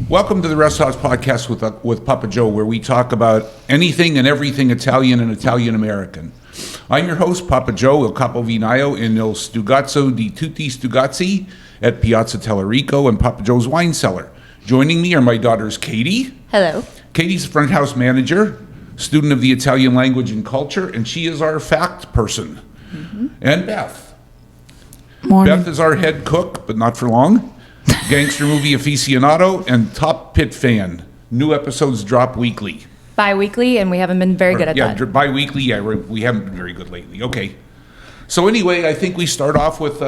Welcome to the Rest House Podcast with Papa Joe, where we talk about anything and everything Italian and Italian-American. I'm your host, Papa Joe, il capovinaio in il Stugazzo di tutti Stugazzi at Piazza Tellerico and Papa Joe's Wine Cellar. Joining me are my daughters, Katie. Hello. Katie's front house manager, student of the Italian language and culture, and she is our fact person. Mm-hmm. And Beth. Morning. Beth is our head cook, but not for long. Gangster movie aficionado and top pit fan. New episodes drop weekly. Bi-weekly, and we haven't been very good at that. Yeah, bi-weekly. Yeah, we haven't been very good lately. Okay. So anyway, I think we start off with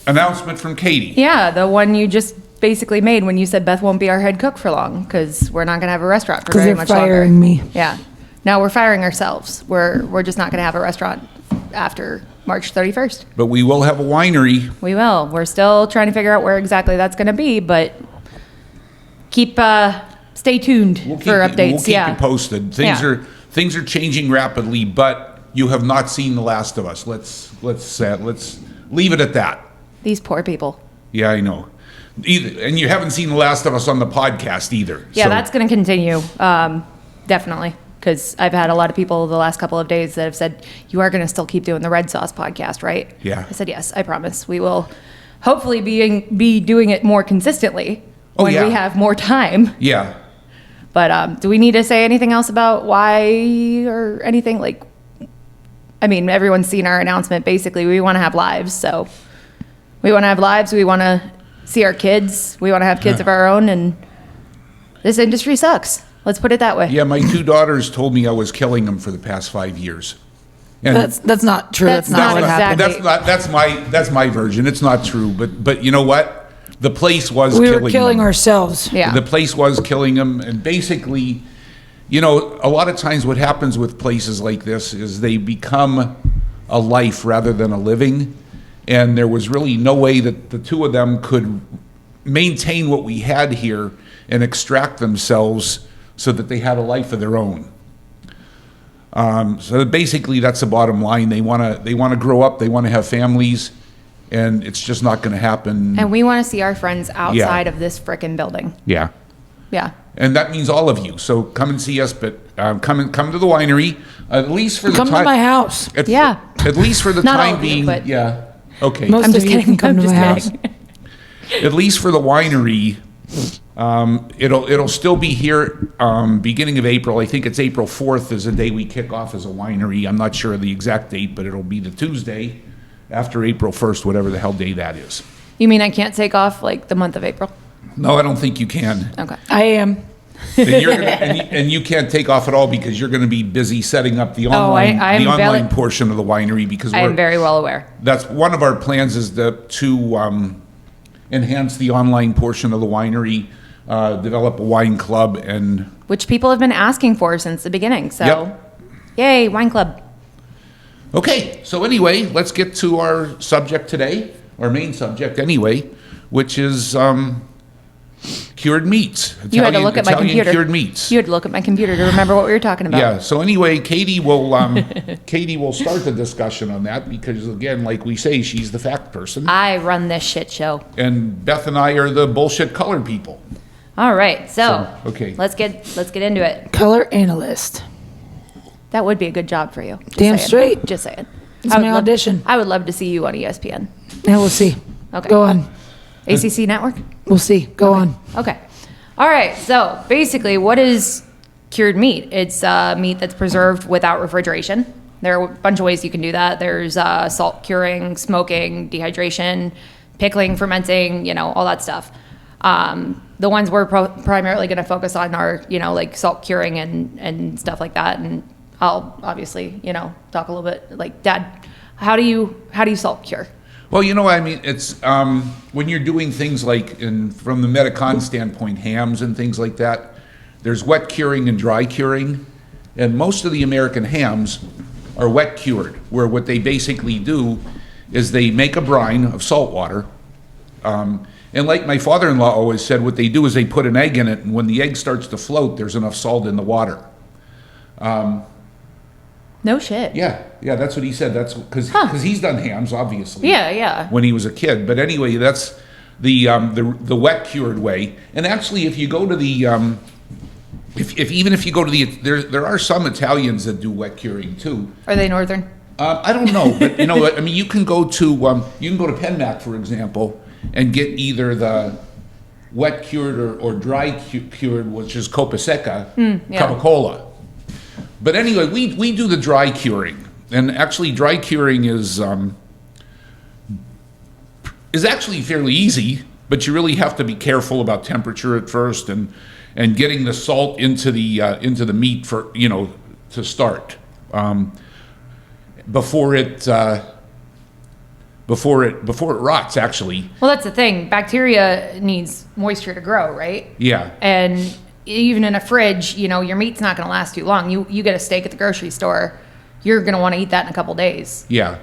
announcement from Katie. Yeah, the one you just basically made when you said Beth won't be our head cook for long because we're not going to have a restaurant for very much longer. Because they're firing me. Yeah. Now we're firing ourselves. We're just not going to have a restaurant after March 31st. But we will have a winery. We will. We're still trying to figure out where exactly that's going to be, but stay tuned for updates. We'll keep you posted. Things are changing rapidly, but you have not seen The Last of Us. Let's leave it at that. These poor people. Yeah, I know. And you haven't seen The Last of Us on the podcast either. Yeah, so that's going to continue, definitely. Because I've had a lot of people the last couple of days that have said, you are going to still keep doing the Red Sauce podcast, right? Yeah. I said, yes, I promise. We will hopefully be doing it more consistently when we have more time. Yeah. But do we need to say anything else about why or anything? I mean, everyone's seen our announcement. Basically, we want to have lives. So we want to have lives. We want to see our kids. We want to have kids of our own. And this industry sucks. Let's put it that way. Yeah, my two daughters told me I was killing them for the past 5 years. And that's not true. That's not what happened. That's my version. It's not true. But you know what? The place was we killing were killing them. ourselves. Yeah. The place was killing them, and basically, you know, a lot of times what happens with places like this is they become a life rather than a living, and there was really no way that the two of them could maintain what we had here and extract themselves so that they had a life of their own. So basically, that's the bottom line. They want to grow up. They want to have families, and it's just not going to happen. And we want to see our friends outside of this frickin' building. Yeah. Yeah. And that means all of you. So come and see us, but come to the winery at least for the time. Come to my house. At least for the Not time all of you, being. but Yeah. Okay. Most I'm of just you kidding. can come to my house. At least for the winery, it'll still be here beginning of April. I think it's April 4th is the day we kick off as a winery. I'm not sure of the exact date, but it'll be the Tuesday after April 1st, whatever the hell day that is. You mean I can't take off the month of April? No, I don't think you can. Okay. I am. And you can't take off at all because you're going to be busy setting up the online portion of the winery because I am very well aware. That's one of our plans is to enhance the online portion of the winery, develop a wine club, and which people have been asking for since the beginning. So, Yay, wine club. Okay, so anyway, let's get to our subject today, our main subject anyway, which is cured meats. You had to look at my computer. Cured meats. You had to look at my computer to remember what we were talking about. Yeah. So anyway, Katie will start the discussion on that because again, like we say, she's the fact person. I run this shit show. And Beth and I are the bullshit color people. All right. So okay. Let's get into it. Color analyst. That would be a good job for you. Damn straight. Just saying. It's my audition. I would love to see you on ESPN. Yeah, we'll see. Okay. Go on. ACC Network? We'll see. Go on. Okay. All right. So basically, what is cured meat? It's meat that's preserved without refrigeration. There are a bunch of ways you can do that. There's salt curing, smoking, dehydration, pickling, fermenting, all that stuff. The ones we're primarily going to focus on are, like salt curing and stuff like that. And I'll obviously, talk a little bit like, Dad, how do you salt cure? Well, it's when you're doing things like, from the Medicon standpoint, hams and things like that, there's wet curing and dry curing. And most of the American hams are wet cured, where what they basically do is they make a brine of salt water. And like my father-in-law always said, what they do is they put an egg in it, and when the egg starts to float, there's enough salt in the water. No shit. Yeah, that's what he said. That's because he's done hams, obviously. Yeah. When he was a kid, but anyway, that's the wet cured way. And actually, if you go to the if you go to the there are some Italians that do wet curing too. Are they northern? I don't know, but you know what? I mean, you can go to Penmac, for example, and get either the wet cured or dry cured, which is Copa Seca, Capicola. But anyway, we do the dry curing, and actually dry curing is actually fairly easy, but you really have to be careful about temperature at first and getting the salt into the meat for to start before it rots. Actually, Well, that's the thing. Bacteria needs moisture to grow, right? yeah, And even in a fridge, your meat's not going to last too long. You get a steak at the grocery store, you're going to want to eat that in a couple days. yeah,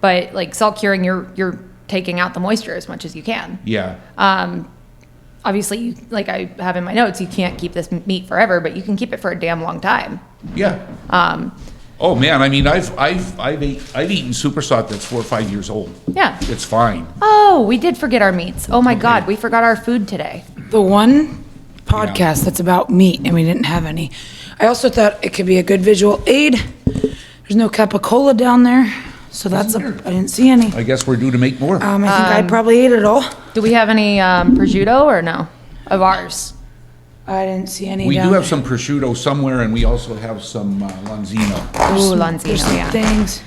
But like salt curing, you're taking out the moisture as much as you can. yeah. Obviously, like I have in my notes, you can't keep this meat forever, but you can keep it for a damn long time. Yeah. Oh man, I mean, I've eaten supersat that's 4 or 5 years old. Yeah. It's fine. Oh, we did forget our meats. Oh my God, we forgot our food today. The one podcast that's about meat, and we didn't have any. I also thought it could be a good visual aid. There's no capicola down there, so I didn't see any. I guess we're due to make more. I think I probably ate it all. Do we have any prosciutto or no of ours? I didn't see any. We down do have there. some prosciutto somewhere, and we also have some Lanzino. Ooh, There's Lanzino, some yeah. things.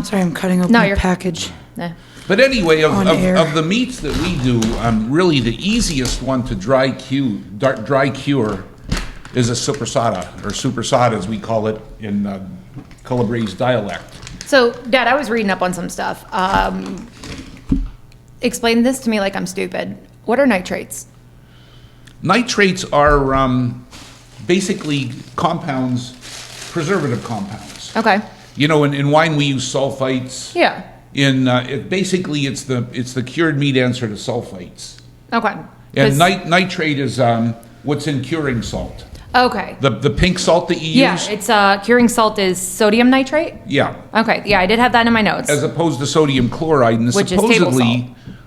Sorry, I'm cutting open No, the you're- package. Eh. But anyway, On air. of the meats that we do, really the easiest one to dry cure is a supersata, or supersata as we call it in Calabrese dialect. So, Dad, I was reading up on some stuff. Explain this to me like I'm stupid. What are nitrates? Nitrates are basically compounds, preservative compounds. Okay. In wine we use sulfites. Yeah. It's the cured meat answer to sulfites. Okay. And 'Cause- nitrate is what's in curing salt. Okay. The pink salt that you Yeah, use. it's curing salt is sodium nitrate. Yeah. Okay. Yeah, I did have that in my notes. As opposed to sodium chloride, and Which is table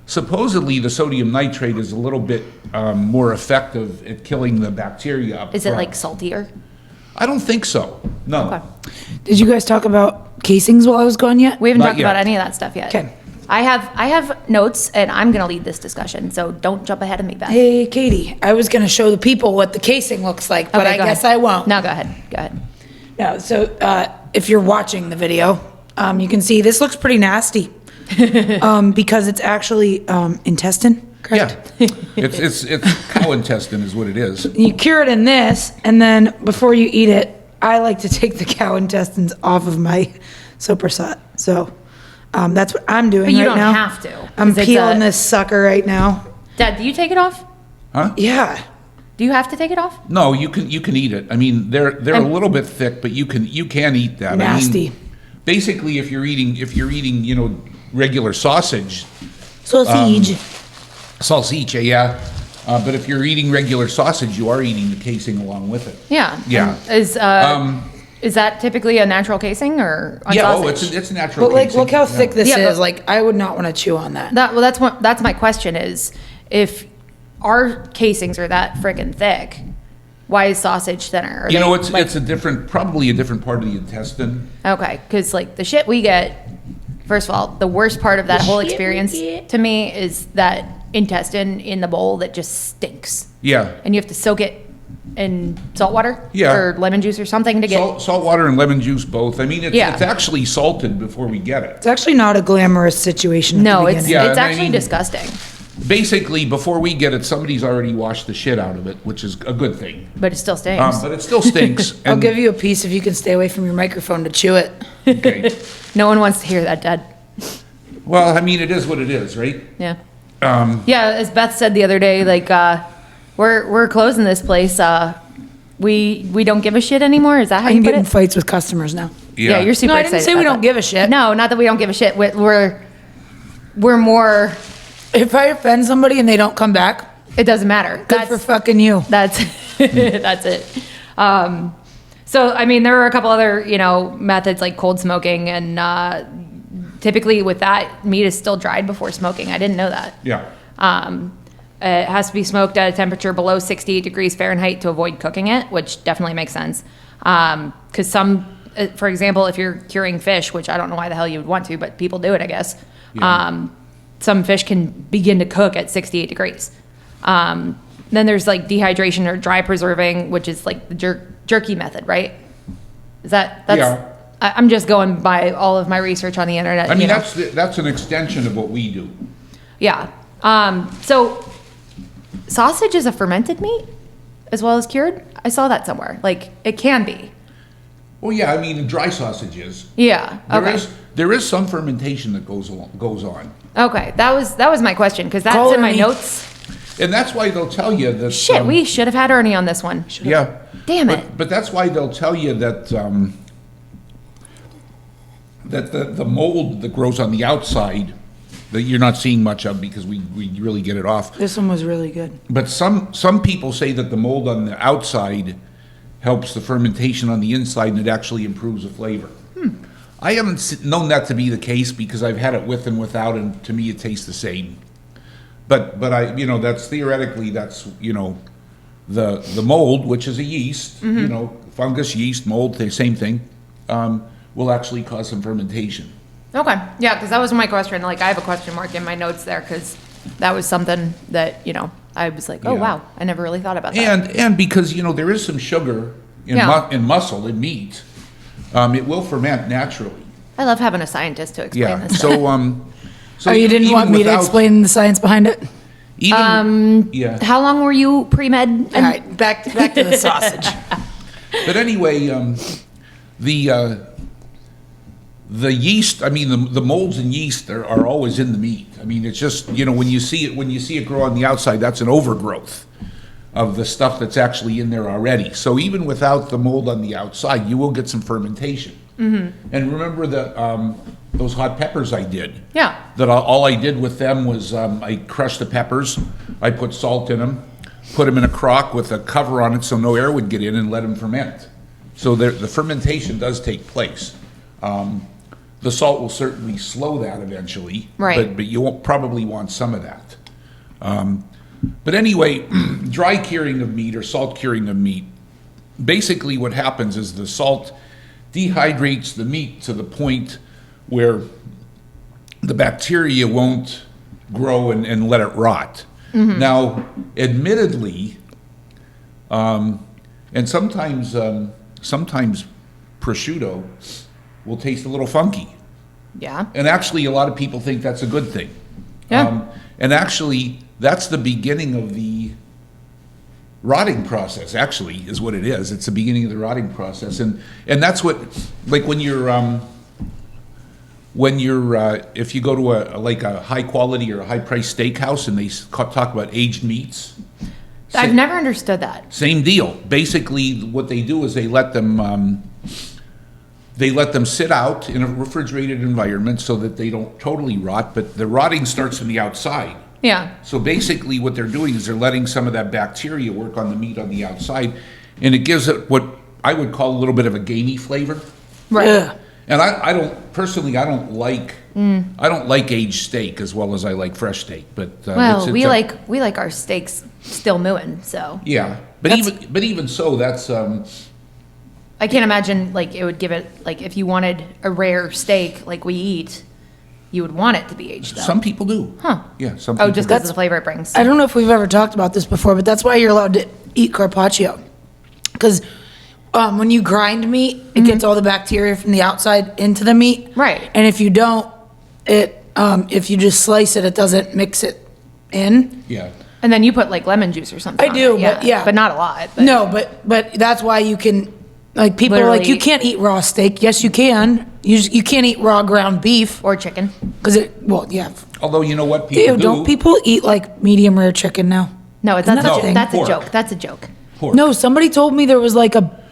supposedly the sodium nitrate is a little bit more effective at killing the bacteria up Is it front. like saltier? I don't think so. No. Okay. Did you guys talk about casings while I was gone yet? We haven't Not talked about yet. any of that stuff yet. Okay. I have notes, and I'm going to lead this discussion, so don't jump ahead of me, Beth. Hey, Katie, I was going to show the people what the casing looks like, but Okay, I go guess ahead. I won't. No, go ahead. Go ahead. No, so if you're watching the video, you can see this looks pretty nasty because it's actually intestine, correct? Yeah. it's cow intestine is what it is. You cure it in this, and then before you eat it, I like to take the cow intestines off of my supersat. So that's what I'm doing But you right don't now. have to, I'm 'cause it's peeling a- this sucker right now. Dad, do you take it off? Huh? Yeah. Do you have to take it off? No, you can eat it. I mean, they're a little bit thick, but you can eat that. Nasty. I mean, basically, if you're eating regular sausage, Sausage. salsicce, yeah. But if you're eating regular sausage, you are eating the casing along with it. Yeah. Yeah. And is that typically a natural casing or on Yeah. sausage? Oh, it's a natural. But like, casing. look how thick this Yeah, is. but- Like, I would not want to chew on that. That's my question is, if our casings are that freaking thick, why is sausage thinner? Are they, It's like- probably a different part of the intestine. Okay, because like the shit we get, first of all, the worst part of that whole shit we experience get. to me is that intestine in the bowl that just stinks. Yeah. And you have to soak it in salt water Yeah. or lemon juice or something to get. Salt water and lemon juice both. I mean, it's Yeah. actually salted before we get it. It's actually not a glamorous situation. At No, the it's beginning. Yeah, it's I actually mean- disgusting, Basically, before we get it, somebody's already washed the shit out of it, which is a good thing. but it still stinks. But it still stinks. I'll and- give you a piece if you can stay away from your microphone to chew it. Okay. No one wants to hear that, Dad. Well, I mean, it is what it is, right? Yeah. Yeah, as Beth said the other day, like we're closing this place. We don't give a shit anymore. Is that how I'm you put getting it? fights with customers now. Yeah, you're super No, I didn't excited. say we about don't that. give a shit. No, not that we don't give a shit. We're more. If I offend somebody and they don't come back, It doesn't matter. good for fucking you. That's that's it. So I mean, there are a couple other methods like cold smoking, and typically with that, meat is still dried before smoking. I didn't know that. Yeah. It has to be smoked at a temperature below 68 degrees Fahrenheit to avoid cooking it, which definitely makes sense. Because for example, if you're curing fish, which I don't know why the hell you would want to, but people do it, I guess. Yeah. Some fish can begin to cook at 68 degrees. Then there's like dehydration or dry preserving, which is like the jerky method, right? That's, Yeah. I'm just going by all of my research on the internet. I mean, you know. that's an extension of what we do. Yeah. So sausage is a fermented meat as well as cured? I saw that somewhere. Like, it can be. Well, yeah, I mean, dry sausage is. Yeah. Okay. There is some fermentation that goes on. Okay. That was my question, because that's Call in my Ernie. notes. And that's why they'll tell you that. Shit, we should have had Ernie on this one. Yeah. Damn it. But that's why they'll tell you that that the mold that grows on the outside that you're not seeing much of because we really get it off. This one was really good. But some people say that the mold on the outside helps the fermentation on the inside and it actually improves the flavor. I haven't known that to be the case because I've had it with and without, and to me it tastes the same. But I, that's theoretically, that's, the mold, which is a yeast, fungus, yeast, mold, the same thing, will actually cause some fermentation. Okay. Yeah, because that was my question. Like, I have a question mark in my notes there because that was something that, I was like, oh, Yeah. wow, I never really thought about that. And because, there is some sugar in, Yeah. in muscle, in meat, it will ferment naturally. I love having a scientist to explain Yeah. this. So, so Oh, you didn't even want me to without- explain the science behind it? Yeah. How long were you pre-med? All right, back to the sausage. But anyway, the yeast, I mean, the molds and yeast are always in the meat. I mean, it's just, when you see it grow on the outside, that's an overgrowth of the stuff that's actually in there already. So even without the mold on the outside, you will get some fermentation. Mm-hmm. And remember those hot peppers I did? Yeah. That all I did with them was I crushed the peppers, I put salt in them, put them in a crock with a cover on it so no air would get in, and let them ferment. So the fermentation does take place. The salt will certainly slow that eventually, Right. but you won't probably want some of that. But anyway, dry curing of meat or salt curing of meat, basically what happens is the salt dehydrates the meat to the point where the bacteria won't grow and let it rot. Mm-hmm. Now, admittedly, and sometimes prosciutto will taste a little funky. Yeah. And actually, a lot of people think that's a good thing. Yeah. And actually, that's the beginning of the rotting process, actually, is what it is. It's the beginning of the rotting process. And that's what, like when you're if you go to a high quality or a high price steakhouse and they talk about aged meats. I've never understood that. Same deal. Basically, what they do is they let them sit out in a refrigerated environment so that they don't totally rot, but the rotting starts from the outside. Yeah. So basically what they're doing is they're letting some of that bacteria work on the meat on the outside, and it gives it what I would call a little bit of a gamey flavor. Right. Yeah. And I don't like aged steak as well as I like fresh steak, but Well, we like our steaks still mooing, so yeah. But even so, that's I can't imagine like it would give it like if you wanted a rare steak like we eat, you would want it to be aged though. some people do. Huh. Yeah, some Oh, people just do. because of the flavor it brings. I don't know if we've ever talked about this before, but that's why you're allowed to eat carpaccio. Because when you grind meat, it gets all the bacteria from the outside into the meat. Right. And if you don't, if you just slice it, it doesn't mix it in. Yeah. And then you put like lemon juice or something. I on do, it, but yeah. But not a lot. But No, but that's why you can, like people are like, Literally- you can't eat raw steak. Yes, you can. You can't eat raw ground beef. Or chicken. Because yeah. Although you know what people Ew, do. don't people eat like medium rare chicken now? No, it's Isn't that's, that a, a thing? that's a Pork. joke. That's a joke. Pork. No, somebody told me there was like a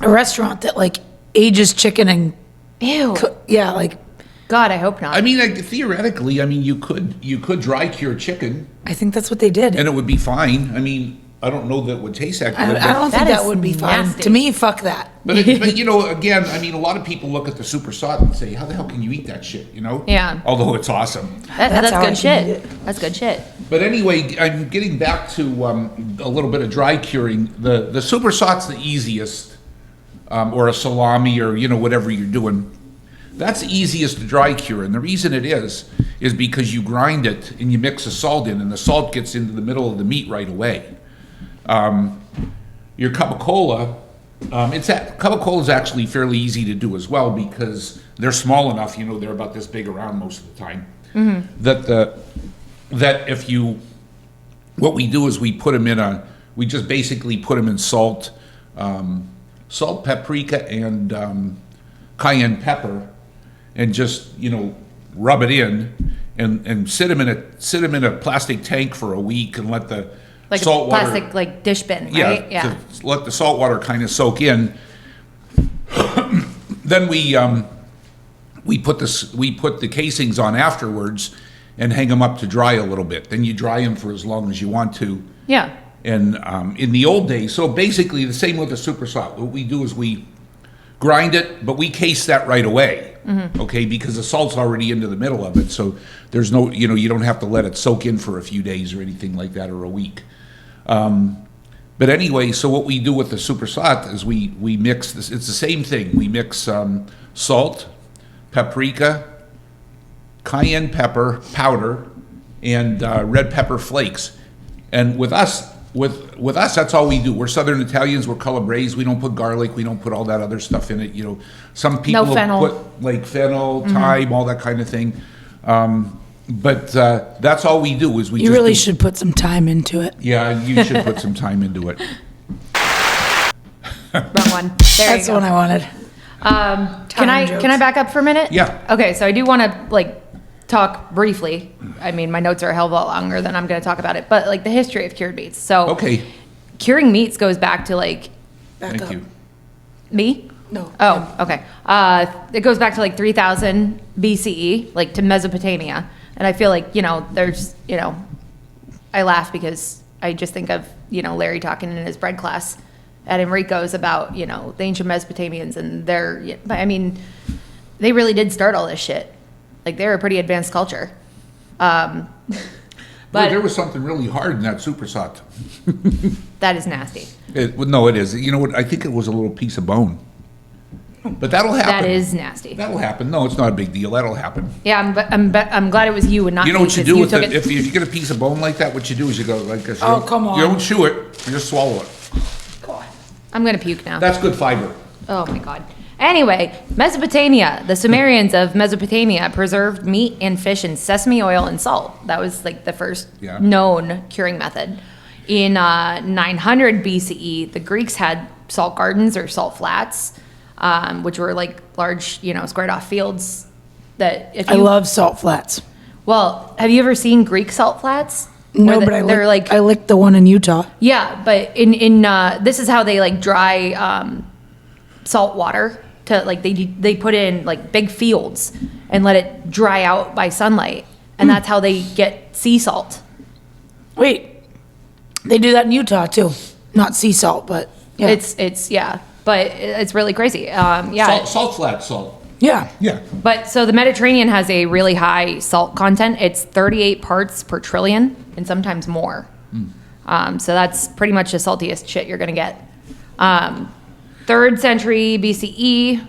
restaurant that like ages chicken and Ew. yeah, like God, I hope not. I mean, like, theoretically, I mean, you could dry cure chicken I think that's what they did. and it would be fine. I mean, I don't know that it would taste that good. I don't think That that is would be fine. nasty. To me, fuck that. But you know, again, I mean, a lot of people look at the super salt and say, how the hell can you eat that shit, you know? Yeah. Although it's awesome. That's how I good can eat shit. That's good shit. But anyway, I'm getting back to a little bit of dry curing. The super salt's the easiest, or a salami, or, you know, whatever you're doing. That's the easiest to dry cure, and the reason it is because you grind it and you mix the salt in, and the salt gets into the middle of the meat right away. Your cup of cola, cup of cola is actually fairly easy to do as well because they're small enough. You know, they're about this big around most of the time. That if you, what we do is we just basically put them in salt, paprika, and cayenne pepper, and just, you know, rub it in and sit them in a plastic tank for a week and let the Like salt a water, plastic like dish bin, right? to let the salt water kind of soak in. Then we put the casings on afterwards and hang them up to dry a little bit. Then you dry them for as long as you want to. Yeah. And in the old days, so basically the same with the super salt. What we do is we grind it, but we case that right away, okay? Because the salt's already into the middle of it, so there's no, you know, you don't have to let it soak in for a few days or anything like that, or a week. But anyway, so what we do with the super salt is we mix this. It's the same thing. We mix salt, paprika, cayenne pepper powder, and red pepper flakes. And with us, that's all we do. We're Southern Italians. We're calabrese. We don't put garlic. We don't put all that other stuff in it. You know, some people No fennel. put like fennel, thyme, all that kind of thing. But that's all we do is we. You really should put some time into it. Yeah, you should put some time into it. Wrong one. There That's you the go. one I wanted. Can I back up for a minute? Yeah. Okay, so I do want to talk briefly. I mean, my notes are a hell of a lot longer than I'm going to talk about it, but like the history of cured meats. So Okay. curing meats goes back to like Back Thank up. you. me. No. Oh, okay. It goes back to like 3000 BCE, like to Mesopotamia. And I feel like, you know, there's, you know, I laugh because I just think of, you know, Larry talking in his bread class at Enrico's about, you know, the ancient Mesopotamians and but I mean, they really did start all this shit. Like they're a pretty advanced culture. But But there was something really hard in that super salt. that is nasty. No, it is. You know what? I think it was a little piece of bone. But that'll happen. That is nasty. That'll happen. No, it's not a big deal. That'll happen. Yeah, I'm glad it was you and not You know me, what you 'cause do with took it? If you get a piece of bone like that, what you do is you go like this. Oh, come on. You don't chew it. You just swallow it. I'm going to puke now. That's good fiber. Oh my God. Anyway, Mesopotamia. The Sumerians of Mesopotamia preserved meat and fish in sesame oil and salt. That was like the first Yeah. known curing method. In 900 BCE, the Greeks had salt gardens or salt flats, which were like large, you know, squared off fields that if you... I love salt flats. Well, have you ever seen Greek salt flats? No, Where but they're like... I licked the one in Utah. Yeah, but in this is how they like dry salt water to like they put in like big fields and let it dry out by sunlight, and that's how they get sea salt. Wait, they do that in Utah too. Not sea salt, but yeah. It's yeah, but it's really crazy. Yeah, Salt flat salt. Yeah. Yeah. but so the Mediterranean has a really high salt content. It's 38 parts per trillion, and sometimes more. So that's pretty much the saltiest shit you're gonna get. 3rd century BCE,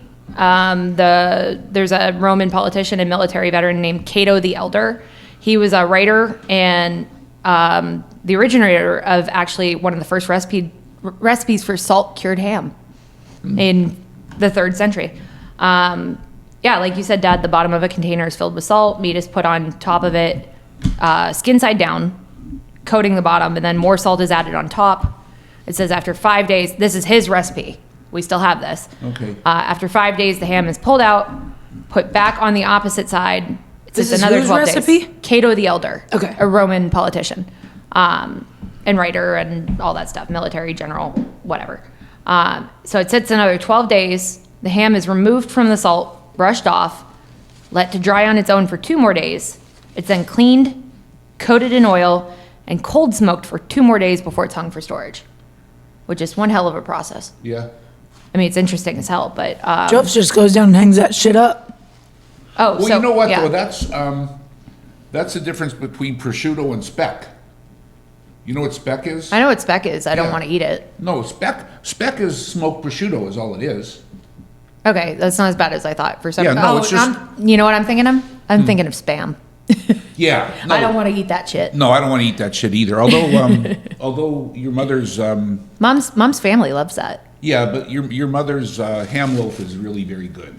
there's a Roman politician and military veteran named Cato the Elder. He was a writer and the originator of actually one of the first recipes for salt cured ham in the 3rd century. Yeah, like you said, Dad, the bottom of a container is filled with salt. Meat is put on top of it, skin side down, coating the bottom, and then more salt is added on top. It says after 5 days, this is his recipe. We still have this. Okay. After 5 days, the ham is pulled out, put back on the opposite side. It This says is another whose 12 recipe? days. Cato the Elder. Okay. A Roman politician and writer and all that stuff, military general, whatever. So it sits another 12 days. The ham is removed from the salt, brushed off, let to dry on its own for 2 more days. It's then cleaned, coated in oil, and cold smoked for 2 more days before it's hung for storage, which is one hell of a process. Yeah. I mean, it's interesting as hell, but Jobs just goes down and hangs that shit up. Well, so you know what yeah. though? That's the difference between prosciutto and speck. You know what speck is? I know what speck is. I don't Yeah. want to eat it. No, speck is smoked prosciutto is all it is. Okay, that's not as bad as I thought for some. Yeah, no, it's just- you know what I'm thinking of? I'm thinking of Spam. Yeah. No, I don't want to eat that shit. No, I don't want to eat that shit either. Although your mother's Mom's family loves that. yeah, but your mother's ham loaf is really very good.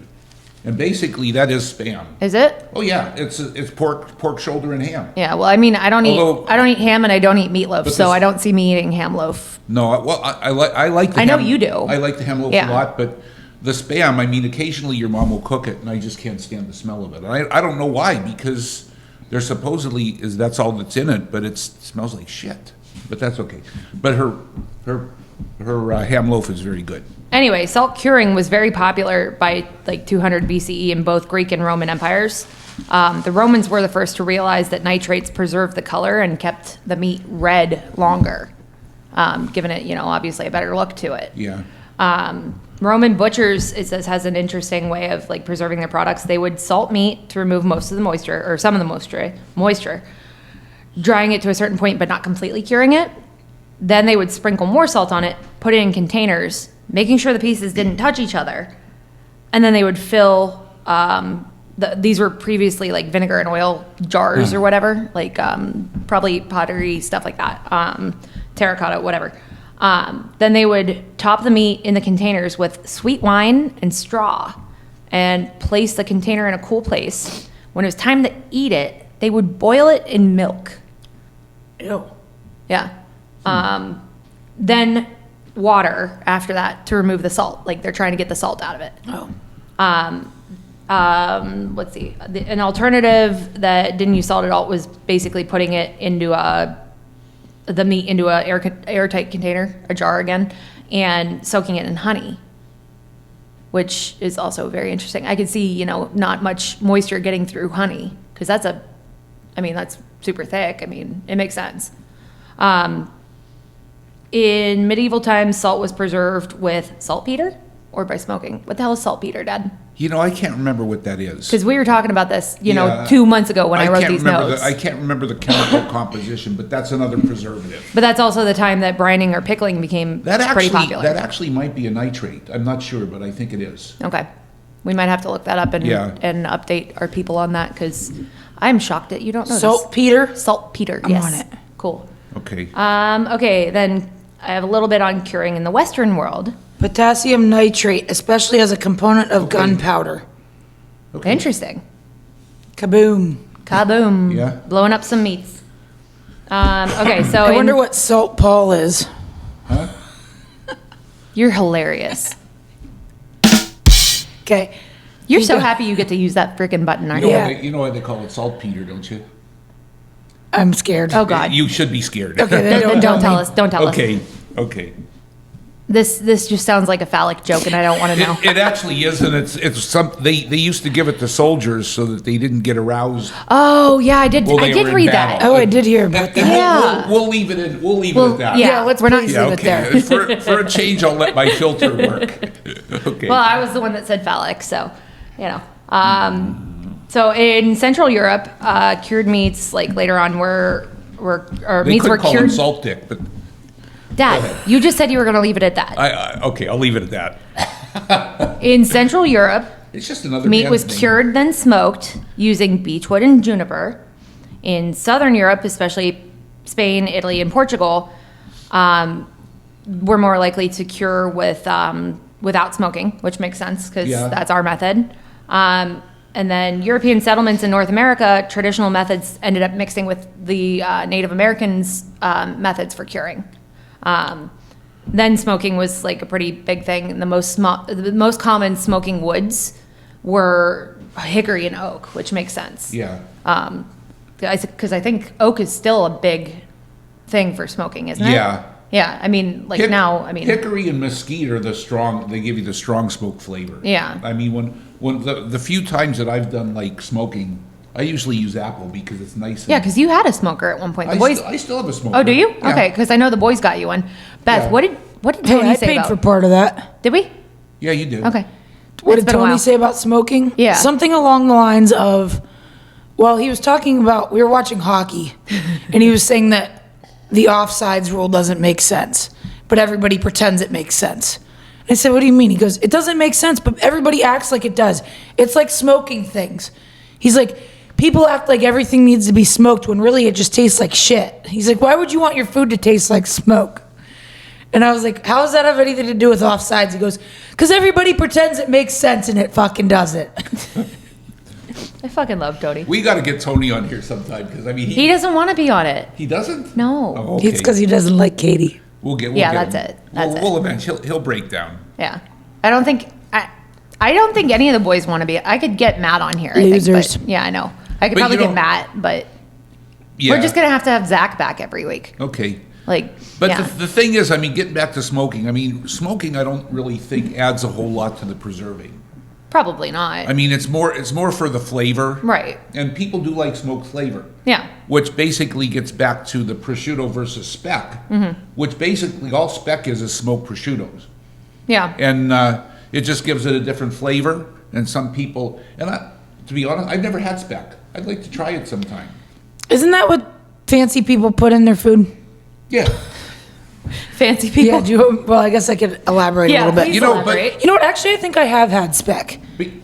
And basically that is Spam. Is it? Oh yeah, it's pork shoulder and ham. Yeah. Well, I mean, I don't Although- eat ham and I don't eat meatloaf, But so this- I don't see me eating ham loaf. No, well I like the I know ham- you do. I like the ham loaf Yeah. a lot, but the Spam, I mean, occasionally your mom will cook it, and I just can't stand the smell of it. And I don't know why, because there supposedly that's all that's in it, but it smells like shit. But that's okay. But her ham loaf is very good. Anyway, salt curing was very popular by like 200 BCE in both Greek and Roman empires. The Romans were the first to realize that nitrates preserved the color and kept the meat red longer, giving it, obviously a better look to it. Yeah. Roman butchers, it says, has an interesting way of like preserving their products. They would salt meat to remove most of the moisture, or some of the moisture, drying it to a certain point, but not completely curing it. Then they would sprinkle more salt on it, put it in containers, making sure the pieces didn't touch each other. And then they would fill, these were previously like vinegar and oil jars or whatever, like probably pottery, stuff like that, terracotta, whatever. Then they would top the meat in the containers with sweet wine and straw and place the container in a cool place. When it was time to eat it, they would boil it in milk. Ew. Yeah. Then water after that to remove the salt. Like they're trying to get the salt out of it. Oh. Let's see. An alternative that didn't use salt at all was basically putting it into the meat into a airtight container, a jar again, and soaking it in honey, which is also very interesting. I could see, not much moisture getting through honey because that's super thick. I mean, it makes sense. In medieval times, salt was preserved with saltpeter or by smoking. What the hell is saltpeter, Dad? I can't remember what that is. Because we were talking about this, Yeah. 2 months ago when I wrote these notes. I can't remember the chemical composition, but that's another preservative. But that's also the time that brining or pickling became pretty popular. That actually might be a nitrate. I'm not sure, but I think it is. Okay. We might have to look that up and update our people on that because I'm shocked that you don't know Saltpeter? this. Saltpeter, I'm yes. on it. Cool. Okay. Okay, then I have a little bit on curing in the Western world. Potassium nitrate, especially as a component of gunpowder. Okay. Interesting. Kaboom. Kaboom. Yeah. Blowing up some meats. Okay, so I wonder what salt Paul is. Huh? You're hilarious. Okay. You're so happy you get to use that freaking button, aren't You you? know, Yeah. you know why they call it saltpeter, don't you? I'm scared. Oh God. You should be scared. Okay, Then don't tell us. Don't tell us. Okay. This just sounds like a phallic joke, and I don't want to know. It actually is, and it's some. They used to give it to soldiers so that they didn't get aroused. Oh yeah, I did. Well, I they did were in read battle. that. Oh, I did hear about And that. Yeah. we'll leave it in. We'll leave it Well, at that. yeah, let's we're not. please Yeah, leave it there. For a change, I'll let my filter work. Okay. Well, I was the one that said phallic, so So in Central Europe, cured meats like later on were they meats could were call cured. them salt dick, but Dad, you just said you were going to leave it at that. okay, I'll leave it at that. In Central Europe, It's just another meat man's was name. cured then smoked using beechwood and juniper. In Southern Europe, especially Spain, Italy, and Portugal, we're more likely to cure without smoking, which makes sense because Yeah. that's our method. And then European settlements in North America, traditional methods ended up mixing with the Native Americans' methods for curing. Then smoking was like a pretty big thing. And the most common smoking woods were hickory and oak, which makes sense. Yeah. Because I think oak is still a big thing for smoking, isn't it? Yeah. Yeah. I mean, like hickory and mesquite are the strong. They give you the strong smoke flavor. Yeah. I mean, when the few times that I've done like smoking, I usually use apple because it's nice. Yeah, because you had a smoker at one point. The boys. I still have a smoker. Oh, do you? Yeah. Okay, because I know the boys got you one. Beth, Yeah. what did Hey, Tony I say paid about? for part of that. Did we? Yeah, you do. Okay. What It's did been a Tony while. say about smoking? Yeah. Something along the lines of, well, he was talking about, we were watching hockey, and he was saying that the offsides rule doesn't make sense, but everybody pretends it makes sense. I said, what do you mean? He goes, it doesn't make sense, but everybody acts like it does. It's like smoking things. He's like, people act like everything needs to be smoked when really it just tastes like shit. He's like, why would you want your food to taste like smoke? And I was like, how does that have anything to do with offsides? He goes, because everybody pretends it makes sense and it fucking doesn't. I fucking love Tony. We got to get Tony on here sometime because I mean He doesn't want to be on it. he doesn't. No. Oh, okay. It's because he doesn't like Katie. We'll get Yeah, him. that's it. That's it. We'll eventually he'll break down. Yeah. I don't think any of the boys want to be. I could get Matt on here. Losers. I think, but, yeah, I know. I could But probably you get know- Matt, but Yeah. we're just gonna have to have Zach back every week. Okay. Like, But yeah. the thing is, I mean, getting back to smoking, I mean, smoking I don't really think adds a whole lot to the preserving. Probably not. I mean, it's more for the flavor. Right. And people do like smoked flavor. Yeah. Which basically gets back to the prosciutto versus speck, which basically all speck is smoked prosciuttos. Yeah. And it just gives it a different flavor. And some people, to be honest, I've never had speck. I'd like to try it sometime. Isn't that what fancy people put in their food? Yeah. Fancy people. Yeah, well, I guess I could elaborate a Yeah, little bit. please You know, but- elaborate. You know what? Actually, I think I have had speck. Be-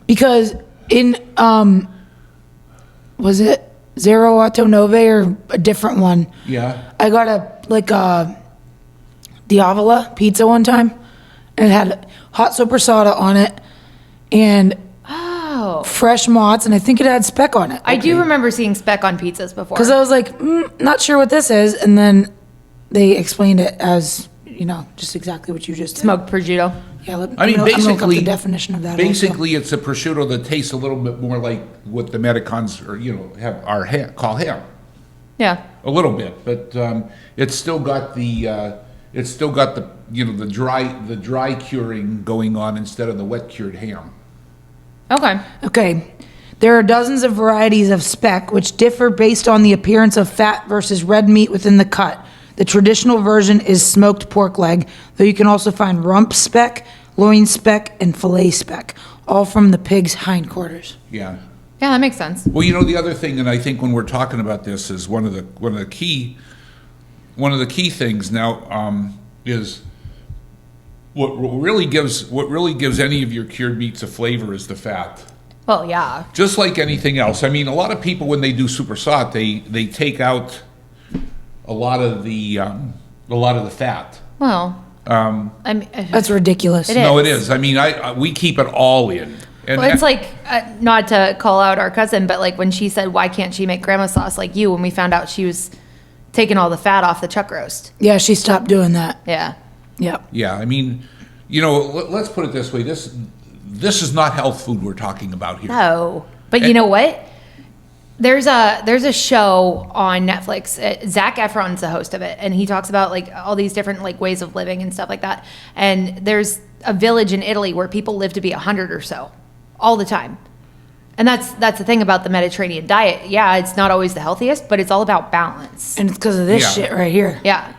Because in, was it Zero Auto Nove or a different one? Yeah. I got a Diavola pizza one time, and it had hot sopressata on it, and Oh. fresh mozz, and I think it had speck on it. I do remember seeing speck on pizzas before. Because I was like, not sure what this is, and then they explained it as, just exactly what you just did. Smoked prosciutto. Yeah, I mean, I'm gonna look up basically, the definition of that. basically, it's a prosciutto that tastes a little bit more like what the Medicons call ham. Yeah. A little bit, but it's still got the the dry curing going on instead of the wet cured ham. Okay. Okay. There are dozens of varieties of speck which differ based on the appearance of fat versus red meat within the cut. The traditional version is smoked pork leg, though you can also find rump speck, loin speck, and fillet speck, all from the pig's hindquarters. Yeah. Yeah, that makes sense. Well, the other thing, and I think when we're talking about this, is one of the key things now is what really gives any of your cured meats a flavor is the fat. Well, yeah. Just like anything else. I mean, a lot of people when they do supersat, they take out a lot of the fat. Well, I mean, That's ridiculous. It No, it is. is. I mean, we keep it all in. And well, it's like, not to call out our cousin, but like when she said, why can't she make grandma sauce like you, when we found out she was taking all the fat off the chuck roast. Yeah, she stopped doing that. Yeah. Yep. yeah, I mean, let's put it this way. This is not health food we're talking about here. No. But you know what? There's a show on Netflix. Zac Efron's the host of it, and he talks about like all these different like ways of living and stuff like that. And there's a village in Italy where people live to be 100 or so, all the time. And that's the thing about the Mediterranean diet. Yeah, it's not always the healthiest, but it's all about balance. And it's because of this Yeah. shit right here. Yeah.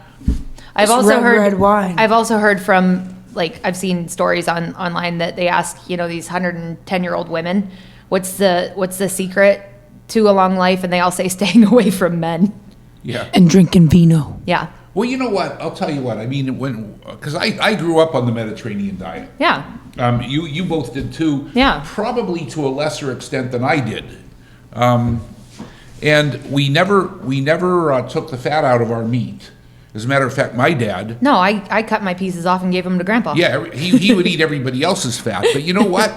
I've This also red wine. I've also heard from like I've seen stories online that they ask, these 110-year-old women, what's the secret to a long life, and they all say staying away from men. Yeah. And drinking vino. Yeah. Well, you know what? I'll tell you what. I mean, because I grew up on the Mediterranean diet. Yeah. You both did too. Yeah. Probably to a lesser extent than I did. And we never took the fat out of our meat. As a matter of fact, my dad. No, I cut my pieces off and gave them to Grandpa. Yeah, he would eat everybody else's fat. But you know what?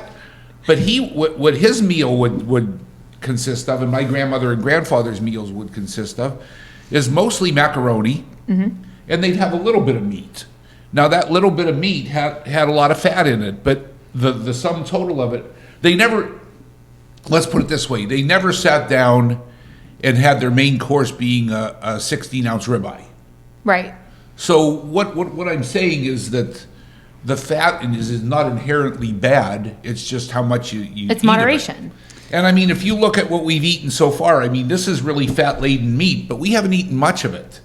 But what his meal would consist of, and my grandmother and grandfather's meals would consist of, is mostly macaroni, and they'd have a little bit of meat. Now that little bit of meat had a lot of fat in it, but the sum total of it, they never. Let's put it this way: they never sat down and had their main course being a 16-ounce ribeye. Right. So what I'm saying is that the fat is not inherently bad. It's just how much you eat It's of it. moderation. And I mean, if you look at what we've eaten so far, I mean, this is really fat-laden meat, but we haven't eaten much of it.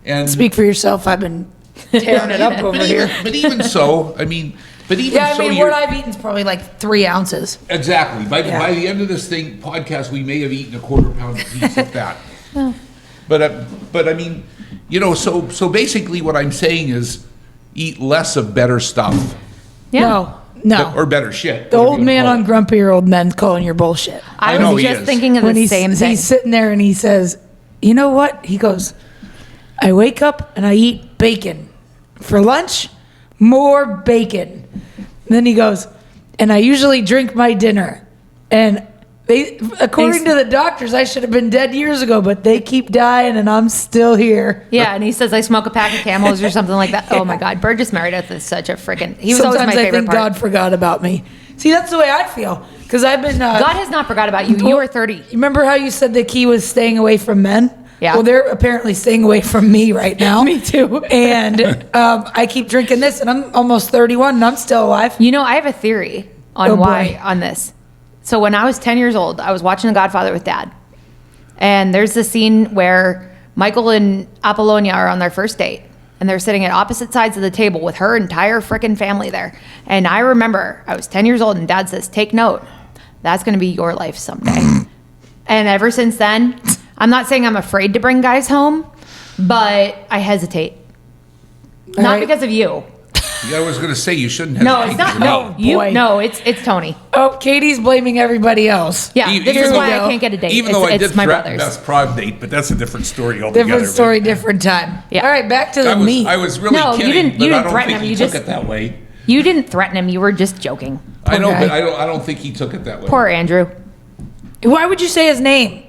And Speak for yourself. I've been tearing it up over here. but even so, I mean, but even Yeah, I so, mean, you're, what I've eaten is probably like 3 ounces. exactly. By Yeah. the end of this podcast, we may have eaten a quarter pound piece of fat. But I mean, you know, so basically, what I'm saying is, eat less of better stuff Yeah. No. or better shit. The whatever old you man call on it. Grumpier Old Men calling your bullshit. I I know was he just is. thinking of the same thing. He's sitting there and he says, you know what? He goes, I wake up and I eat bacon. For lunch, more bacon. And then he goes, and I usually drink my dinner. And according to the doctors, I should have been dead years ago, but they keep dying and I'm still here. Yeah, and he says I smoke a pack of Camels or something like that. Oh my God, Burgess Meredith is such a freaking. He was always Sometimes my I favorite think part. God forgot about me. See, that's the way I feel. Because I've been... God has not forgot about you. You were 30. Remember how you said the key was staying away from men? Yeah. Well, they're apparently staying away from me right now. Me too. And I keep drinking this, and I'm almost 31, and I'm still alive. You know, I have a theory on Oh, why boy. on this. So when I was 10 years old, I was watching The Godfather with Dad, and there's this scene where Michael and Apollonia are on their first date, and they're sitting at opposite sides of the table with her entire freaking family there. And I remember I was 10 years old, and Dad says, "Take note, that's going to be your life someday." And ever since then, I'm not saying I'm afraid to bring guys home, but I hesitate. All Not right. because of you. Yeah, I was going to say you shouldn't have. No, it's not. No, you. boy. No, it's Tony. Oh, Katie's blaming everybody else. Yeah, Even this is though- why I can't get a date. Even it's, though I it's did my threaten brother's. Beth's prom date, but that's a different story altogether. Different story, different time. Yeah. All right, back to the meat. I was really No, you kidding, didn't- but you I didn't don't threaten think him, he you took just- it that way. You didn't threaten him. You were just joking. I know, guy. but I don't think he took it that way. Poor Andrew. Why would you say his name?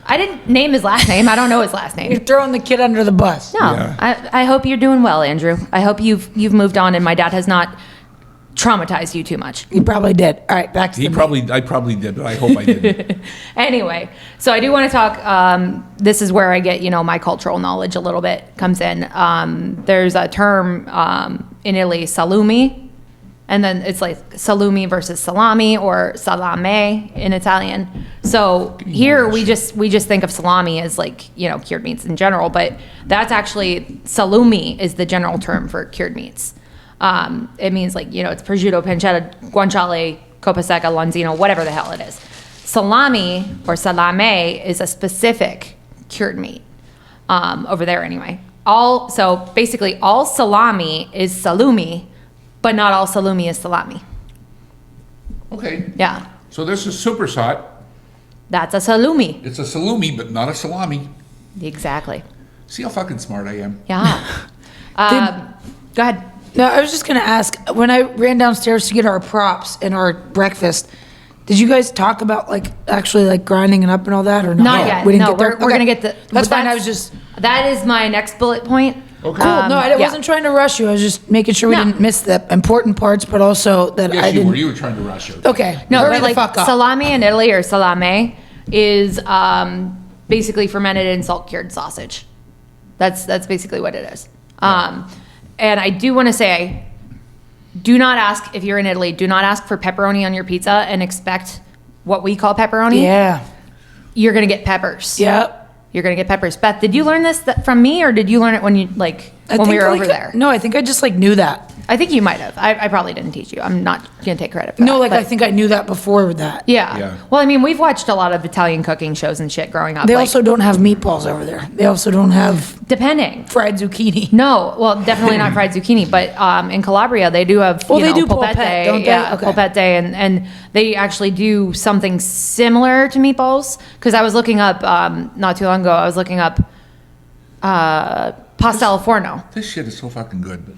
I didn't name his last name. I don't know his last You're name. throwing the kid under the bus. No, Yeah. I hope you're doing well, Andrew. I hope you've moved on and my dad has not traumatized you too much. You probably did. All right, back to the meat. I probably did, but I hope I didn't. Anyway, so I do want to talk. This is where I get, my cultural knowledge a little bit comes in. There's a term in Italy, salumi, and then it's like salumi versus salami or salame in Italian. So here we just think of salami as like, cured meats in general, but that's actually salumi is the general term for cured meats. It means like, it's prosciutto, pancetta, guanciale, copa secca, lonzino, whatever the hell it is. Salami or salame is a specific cured meat over there anyway. So basically all salami is salumi, but not all salumi is salami. Okay. Yeah, So this is super hot. that's a salumi. It's a salumi, but not a salami. Exactly. See how fucking smart I am? Yeah. Go ahead. No, I was just going to ask, when I ran downstairs to get our props and our breakfast, did you guys talk about actually grinding it up and all that or not? Not yet. We didn't No, get there? we're going to Okay. get the. That's fine. I was just... That is my next bullet point. Okay. Cool. No, I yeah. wasn't trying to rush you. I was just making sure we No. didn't miss the important parts, but also that I Yes, you didn't... were. You were trying to rush it. Okay. No, hurry but the fuck up. salami in Italy or salame is basically fermented and salt cured sausage. That's basically what it is. And I do want to say, do not ask if you're in Italy. Do not ask for pepperoni on your pizza and expect what we call pepperoni. Yeah. You're gonna get peppers. Yep. You're gonna get peppers. Beth, did you learn this from me, or did you learn it when you when we were over there? No, I think I just knew that. I think you might have. I probably didn't teach you. I'm not gonna take credit for that. No, I but- think I knew that before that. Yeah. Yeah. Well, I mean, we've watched a lot of Italian cooking shows and shit growing up. They like, also don't have meatballs over there. They also don't have depending. fried zucchini. No, well, definitely not fried zucchini, but in Calabria they do have. Well, you they know, do polpette, don't they? Yeah, Okay. polpette, and they actually do something similar to meatballs. Because I was looking up not too long ago. I was looking up pasta al forno. This shit is so fucking good. But,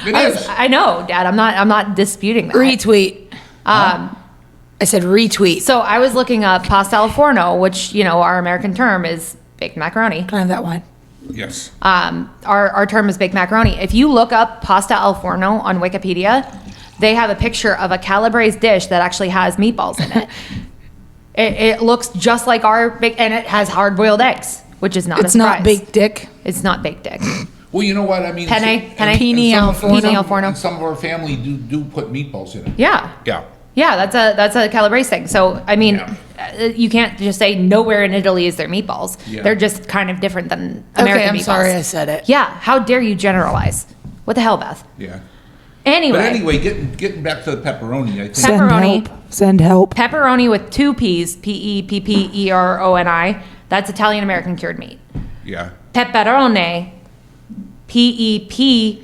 it is. I know, Dad. I'm not disputing that. Retweet. I said retweet. So I was looking up pasta al forno, which our American term is baked macaroni. Can I have that wine? Yes. Our term is baked macaroni. If you look up pasta al forno on Wikipedia, they have a picture of a Calabrese dish that actually has meatballs in it. It looks just like and it has hard-boiled eggs, which is not a It's surprise. not baked dick. It's not baked dick. Well, you know what I mean. Penne and al forno. Some of our family do put meatballs in it. Yeah. Yeah. Yeah, that's a Calabrese thing. So, I mean, Yeah. you can't just say nowhere in Italy is there meatballs. Yeah. They're just kind of different than American Okay, I'm meatballs. sorry I said it. Yeah, how dare you generalize? What the hell, Beth? Yeah. Anyway, But anyway, getting back to the pepperoni, I think. Send Pepperoni. help. Send help. pepperoni with 2 P's, Pepperoni, that's Italian American cured meat. Yeah. Pepperone, Pepperone,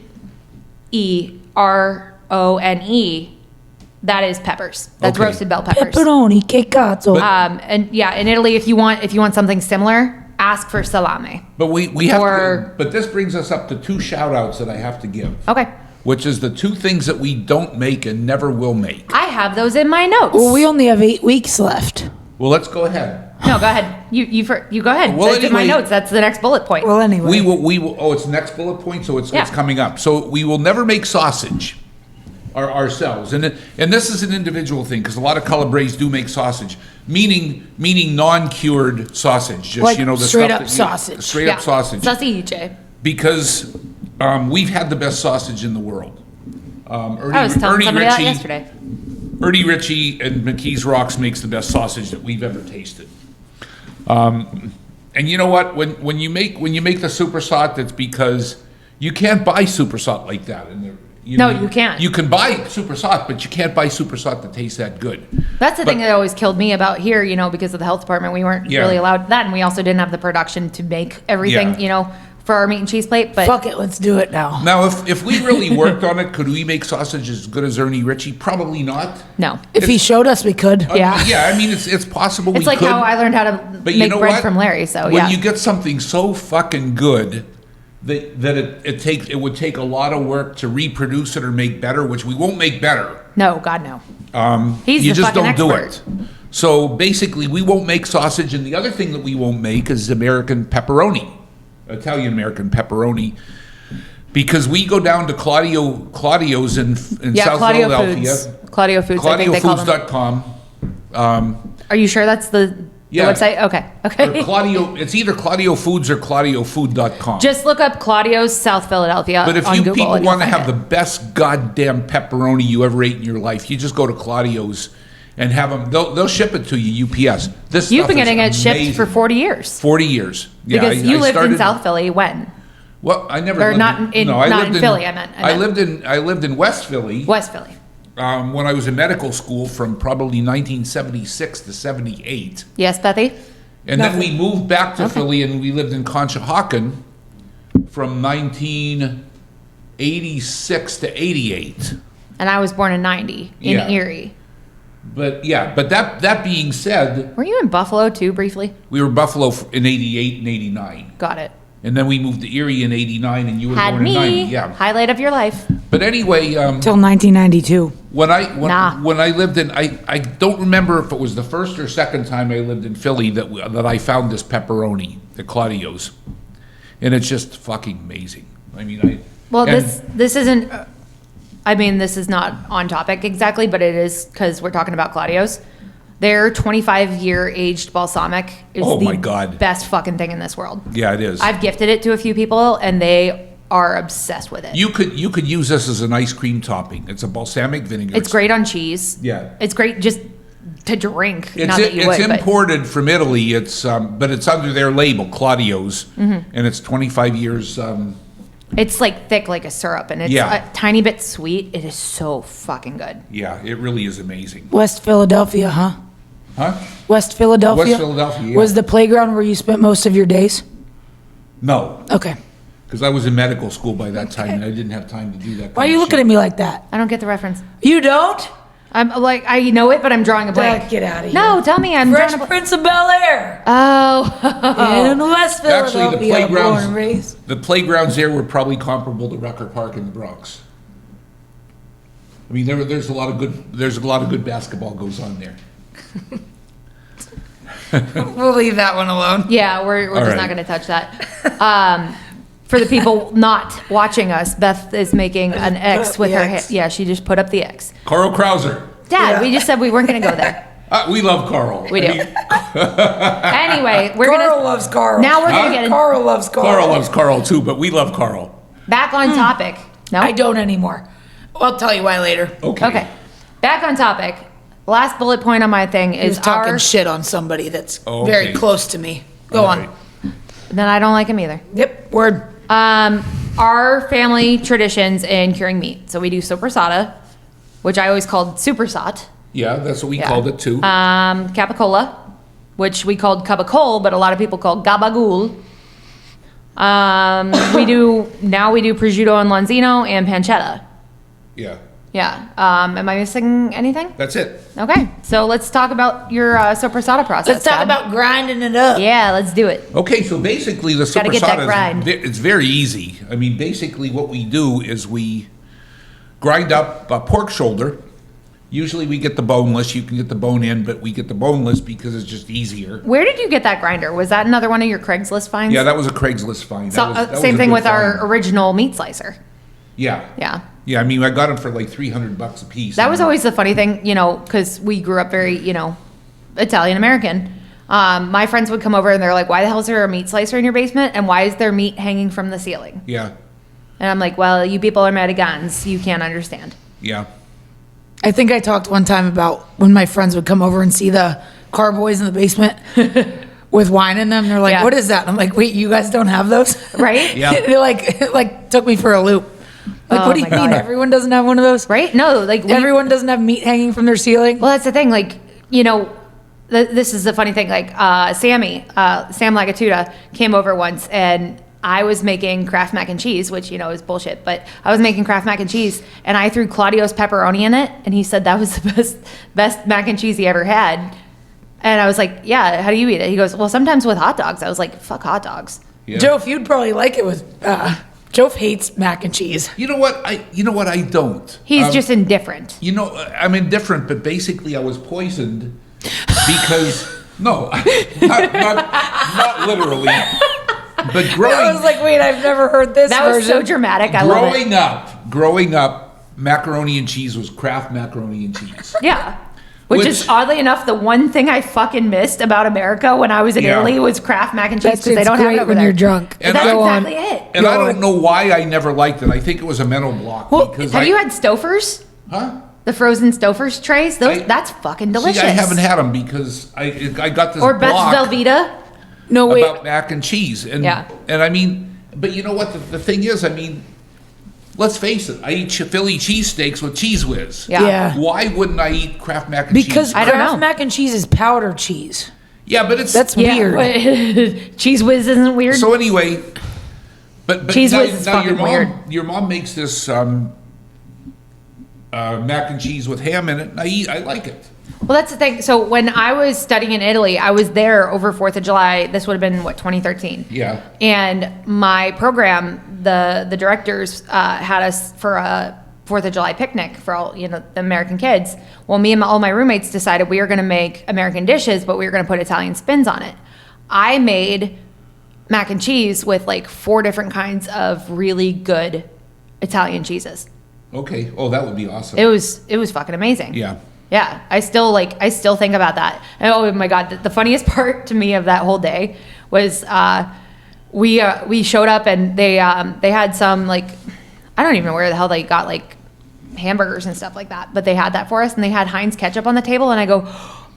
that is peppers. That's Okay. roasted bell peppers. Pepperoni, che cazzo. And yeah, in Italy, if you want something similar, ask for salami. But we have Or- to, but this brings us up to 2 shout outs that I have to give. Okay. Which is the 2 things that we don't make and never will make. I have those in my notes. Well, we only have 8 weeks left. Well, let's go ahead. No, go ahead. You go ahead. Well, That's in my anyway- notes. That's the next bullet point. Well, anyway. We will, oh, it's the next bullet point, so it's Yeah. coming up. So we will never make sausage ourselves. And this is an individual thing, because a lot of Calabrese do make sausage, meaning non-cured sausage. Just, Like the straight stuff up that sausage. Straight up sausage. Sausage. Because we've had the best sausage in the world. I was telling somebody that yesterday. Ernie Ritchie and McKee's Rocks makes the best sausage that we've ever tasted. And you know what? When you make the super salt, it's because you can't buy super salt like that. No, you can't. You can buy super salt, but you can't buy super salt that tastes that good. That's the thing But- that always killed me about here, because of the health department, we weren't Yeah. really allowed that, and we also didn't have the production to make everything, Yeah. For our meat and cheese plate. But Fuck it, let's do it now. Now, if we really worked on it, could we make sausage as good as Ernie Ritchie? Probably not. no, If he showed us, we could. Yeah. Yeah, I mean, it's possible it's we like could. how I learned how to But you make know bread what? from Larry. So when yeah, you get something so fucking good that it would take a lot of work to reproduce it or make better, which we won't make better. no, God no. He's You the just fucking don't expert. do it. So basically, we won't make sausage, and the other thing that we won't make is American pepperoni, Italian American pepperoni, because we go down to Claudio's in Yeah, South Claudio Philadelphia. Foods. Claudio Foods. I think they call them. ClaudioFoods.com. Are you sure that's the Yeah. website? Okay. Or Okay. Claudio, it's either Claudio Foods or ClaudioFood.com. Just look up Claudio's South Philadelphia. But if on you Google people and you'll want to find have the it. best goddamn pepperoni you ever ate in your life, you just go to Claudio's and have them. They'll ship it to you UPS. This You've stuff been is getting it shipped amazing. for 40 years. 40 years. Yeah, Because you I lived in started- South Philly when? Well, I never. Or lived not in- no, I not lived in Philly, I meant. I lived in West Philly. West Philly. When I was in medical school from probably 1976 to 78. Yes, Bethy? And then we moved back to Okay. Philly and we lived in Conshohocken from 1986 to 88. And I was born in 90 in Yeah. Erie. But that being said, Were you in Buffalo too, briefly? we were Buffalo in 88 and 89. Got it. And then we moved to Erie in 89 and you were Had born in 90. me. Yeah. Highlight of your life. But anyway, Till 1992. when Nah. I lived in, I don't remember if it was the first or second time I lived in Philly that I found this pepperoni at Claudio's, and it's just fucking amazing. I mean, Well, and- this isn't. I mean, this is not on topic exactly, but it is because we're talking about Claudio's. Their 25-year aged balsamic is Oh the my God. best fucking thing in this world. Yeah, it is. I've gifted it to a few people, and they are obsessed with it. You could use this as an ice cream topping. It's a balsamic vinegar. It's great on cheese. Yeah. It's great just to drink. It's, Not that you it's would, but imported from Italy. It's but it's under their label, Claudio's, Mm-hmm. and it's 25 years. it's like thick like a syrup, and it's Yeah. a tiny bit sweet. It is so fucking good. Yeah, it really is amazing. West Philadelphia, huh? Huh? West Philadelphia? West Philadelphia, yeah. Was the playground where you spent most of your days? No, Okay. because I was in medical school by that time, and I didn't have time to do that. Why are you looking at me like that? I don't get the reference. You don't? I'm like, I know it, but I'm drawing a blank. Get out of here. No, tell me. I'm Fresh drawing a blank. Prince of Bel Air. Oh. In West Actually, the Philadelphia, born playgrounds, and raised. the playgrounds there were probably comparable to Rucker Park in the Bronx. I mean, there's a lot of good basketball goes on there. We'll leave that one alone. Yeah, we're just right. not going to touch that. For the people not watching us, Beth is making an put X up with the her X. hand. Yeah, she just put up the X. Carl Krauser. Dad, Yeah. we just said we weren't going to go there. We love Carl. We do. I mean, Anyway, we're Carl going to loves Carl. Now we're gonna get in- Carl loves Carl. Carl loves Carl too, but we love Carl. back on topic. No? I don't anymore. I'll tell you why later. Okay. Okay. Back on topic. The last bullet point on my thing He was is talking our. shit on somebody that's Oh, very okay. close to me. Go All on. right. Then I don't like him either. Yep, word. Our family traditions in curing meat. So we do sopressata, which I always called supersat. Yeah, that's what we Yeah. called it too. Capicola, which we called cabacol, but a lot of people call gabagool. we do prosciutto and lonzino and pancetta. Yeah, Yeah. Am I missing anything? that's it. Okay. So let's talk about your sopressata process. Let's talk Dad. about grinding it up. Yeah, let's do it. Okay, so basically the Gotta get that sopressata, grind. it's very easy. I mean, basically what we do is we grind up a pork shoulder. Usually we get the boneless. You can get the bone in, but we get the boneless because it's just easier. Where did you get that grinder? Was that another one of your Craigslist finds? Yeah, that was a Craigslist find. So, That was same a thing good with our find. original meat slicer. Yeah. Yeah. Yeah, I mean, I got them for like $300 a piece. That was always the funny thing, because we grew up very, Italian American. My friends would come over and they're like, why the hell is there a meat slicer in your basement? And why is there meat hanging from the ceiling? Yeah, And I'm like, well, you people are Mexicans. You can't understand. yeah. I think I talked one time about when my friends would come over and see the carboys in the basement with wine in them. They're like, Yeah. what is that? I'm like, wait, you guys don't have those? Right? Yeah. They like took me for a loop. Like, Oh what do you my mean? God. Everyone doesn't have one of those? Right? No, like, Everyone doesn't have meat hanging from their ceiling? well, that's the thing. Like, this is the funny thing. Like, Sam Lagatuda came over once and I was making Kraft mac and cheese, which, is bullshit, but I was making Kraft mac and cheese and I threw Claudio's pepperoni in it. And he said that was the best mac and cheese he ever had. And I was like, yeah, how do you eat it? He goes, well, sometimes with hot dogs. I was like, fuck hot dogs. Yeah. Joe, you'd probably like it with, Joe hates mac and cheese. You know what? I don't. He's just indifferent. I'm indifferent, but basically I was poisoned because no, not literally, but I was like, wait, I've never heard this That was version. so dramatic. I love it. growing up, macaroni and cheese was Kraft macaroni and cheese. Yeah. Which is Which- oddly enough the one thing I fucking missed about America when I was in Yeah. Italy was Kraft mac and cheese That's because they it's don't have great it over when there. you're drunk. And That's Go exactly it. And I Go don't on. know why I never liked it. I think it was a mental block Well, because Have you had Stofers? huh? The frozen Stouffer's trays? Those I- that's fucking delicious. See, I haven't had them because I got this Or Beth's block Velveeta. No, wait. about mac and cheese, and Yeah. and I mean, but you know what? The thing is, I mean, let's face it. I eat Philly cheesesteaks with Cheese Whiz. Yeah. Yeah. Why wouldn't I eat Kraft mac and Because cheese? I don't Kraft know. mac and cheese is powder cheese. Yeah, but it's That's Yeah. weird. Cheese Whiz isn't weird. so anyway. But Cheese now, Whiz is now your fucking mom weird. your mom makes this mac and cheese with ham in it, and I like it. Well, that's the thing. So when I was studying in Italy, I was there over 4th of July. This would have been, 2013? Yeah. And my program, the directors had us for a 4th of July picnic for all, the American kids. Well, me and all my roommates decided we were going to make American dishes, but we were going to put Italian spins on it. I made mac and cheese with like 4 different kinds of really good Italian cheeses. Okay. Oh, that would be awesome. It was fucking amazing. Yeah. Yeah, I still think about that. And oh my God, the funniest part to me of that whole day was we showed up and they had some like, I don't even know where the hell they got like hamburgers and stuff like that, but they had that for us and they had Heinz ketchup on the table and I go,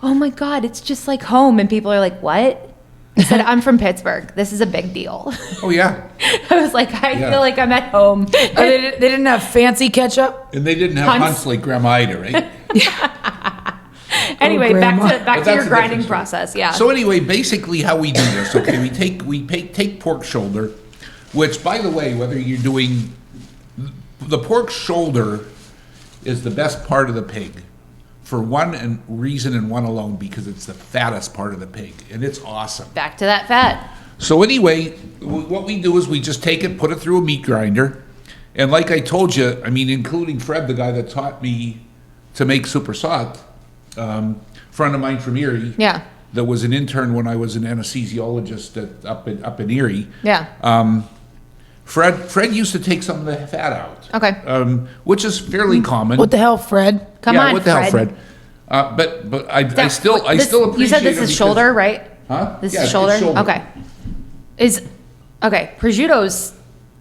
oh my God, it's just like home. And people are like, what? I said, I'm from Pittsburgh. This is a big deal. Oh yeah. I was like, I Yeah. feel like I'm at home. Oh, they didn't have fancy ketchup? And they didn't have Hunts. hunts like Grandma Ida, right? Anyway, Grandma. back But to that's your a grinding different story. process. Yeah. So anyway, basically how we do this, okay, we take pork shoulder, which by the way, whether you're doing the pork shoulder is the best part of the pig for one reason and one alone, because it's the fattest part of the pig and it's awesome. Back to that fat. So anyway, what we do is we just take it, put it through a meat grinder, and like I told you, I mean, including Fred, the guy that taught me to make supersat, friend of mine from Erie, Yeah. that was an intern when I was an anesthesiologist up in Erie. Yeah. Fred used to take some of the fat out. Okay. Which is fairly common. What the hell, Fred? Come yeah, on, what the hell, Fred. But I Now, still this- appreciate You said this it is because- shoulder, right? Huh? This Yeah, is it's shoulder? shoulder. Okay. Prosciutto's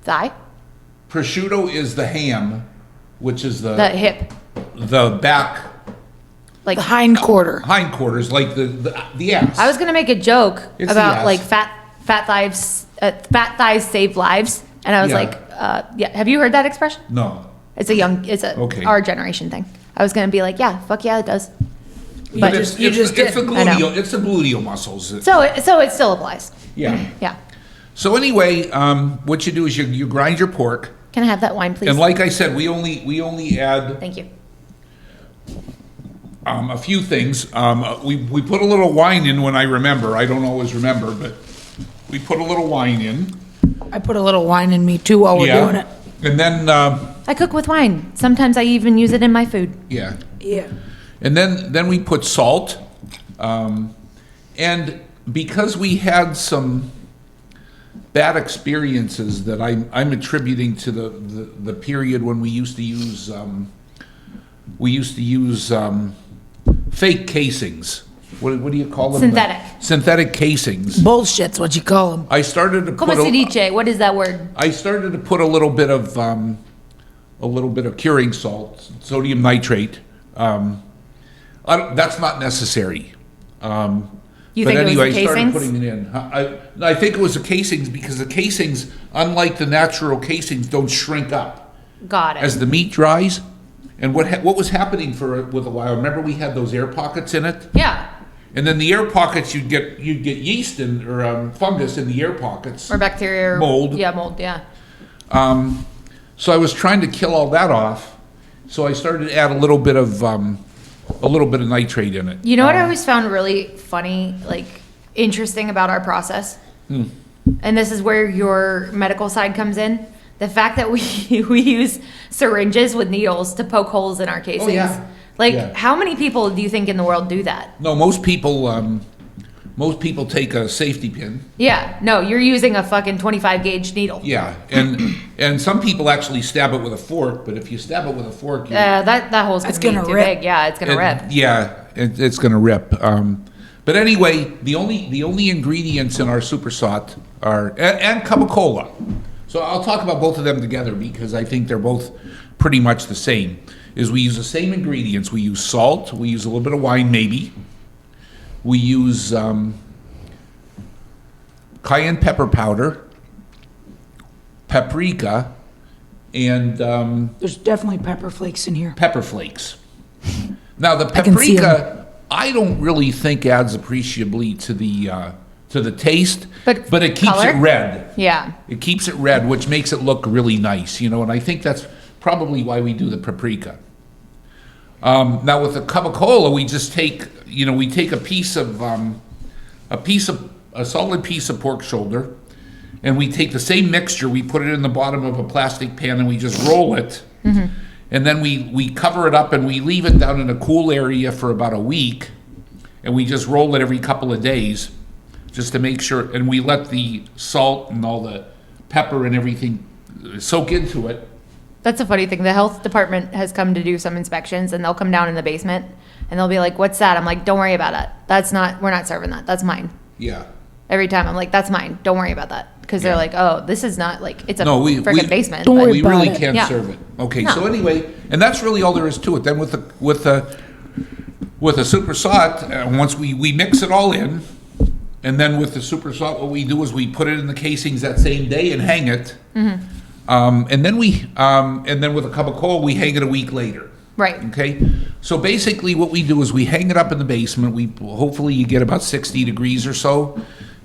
thigh? Prosciutto is the ham, which is The hip. the back, like The hindquarter. hindquarters, like the ass. I was gonna make a joke It's the about ass. like fat thighs save lives, and I was Yeah. like, yeah. Have you heard that expression? No. It's Okay. our generation thing. I was gonna be like, yeah, fuck yeah, it does. But you it's just the did. I know. gluteal, it's the gluteal muscles. So it still applies. Yeah. Yeah. So anyway, what you do is you grind your pork, Can I have that wine, please? and like I said, we only add Thank you. a few things. We put a little wine in when I remember. I don't always remember, but we put a little wine in. I put a little wine in me too while we're doing it. And then I cook with wine. Sometimes I even use it in my food. yeah. Yeah. And then we put salt. And because we had some bad experiences that I'm attributing to the period when we used to use fake casings. What do you call them? Synthetic. Synthetic casings. Bullshit's what you call them. I started to Como put se dice? What is that word? I started to put a little bit of curing salt, sodium nitrate. That's not necessary. You But think anyway, it was the I started casings? putting it in. I think it was the casings because the casings, unlike the natural casings, don't shrink up Got it. as the meat dries. And what was happening with a while? Remember we had those air pockets in it, Yeah. and then the air pockets you'd get yeast or fungus in the air pockets. Or bacteria. Or, Mold. Yeah, mold. Yeah. So I was trying to kill all that off. So I started to add a little bit of nitrate in it. You know what I always found really funny, like interesting about our process? And this is where your medical side comes in. The fact that we use syringes with needles to poke holes in our casings. Oh, yeah. Like, Yeah. how many people do you think in the world do that? No, most people take a safety pin. Yeah. No, you're using a fucking 25 gauge needle. Yeah, and some people actually stab it with a fork, but if you stab it with a fork, That hole's It's gonna be gonna too rip. big. Yeah, it's gonna rip. Yeah, it's gonna rip. But anyway, the only ingredients in our super salt are and Coca-Cola. So I'll talk about both of them together because I think they're both pretty much the same. Is we use the same ingredients. We use salt. We use a little bit of wine, maybe. We use cayenne pepper powder, paprika, and There's definitely pepper flakes in here. pepper flakes. Now the I can see 'em. paprika, I don't really think adds appreciably to the taste, But it keeps color? it red. Yeah. It keeps it red, which makes it look really nice, and I think that's probably why we do the paprika. Now with the Coca-Cola, we just take, we take a solid piece of pork shoulder, and we take the same mixture, we put it in the bottom of a plastic pan, and we just roll it. And then we cover it up and we leave it down in a cool area for about a week, and we just roll it every couple of days, just to make sure, and we let the salt and all the pepper and everything soak into it. That's a funny thing. The health department has come to do some inspections, and they'll come down in the basement and they'll be like, "What's that?" I'm like, "Don't worry about it. We're not serving that. That's mine." Yeah. Every time I'm like, "That's mine. Don't worry about that." Because they're Yeah. like, "Oh, this is not like it's a No, we- freaking we- basement." Don't but- worry We about really it. can't Yeah. serve it. Okay, No. so anyway, and that's really all there is to it. Then with the super salt, once we mix it all in, and then with the super salt, what we do is we put it in the casings that same day and hang it. And then with a cup of cola, we hang it a week later. Right. Okay, so basically what we do is we hang it up in the basement. Hopefully you get about 60 degrees or so.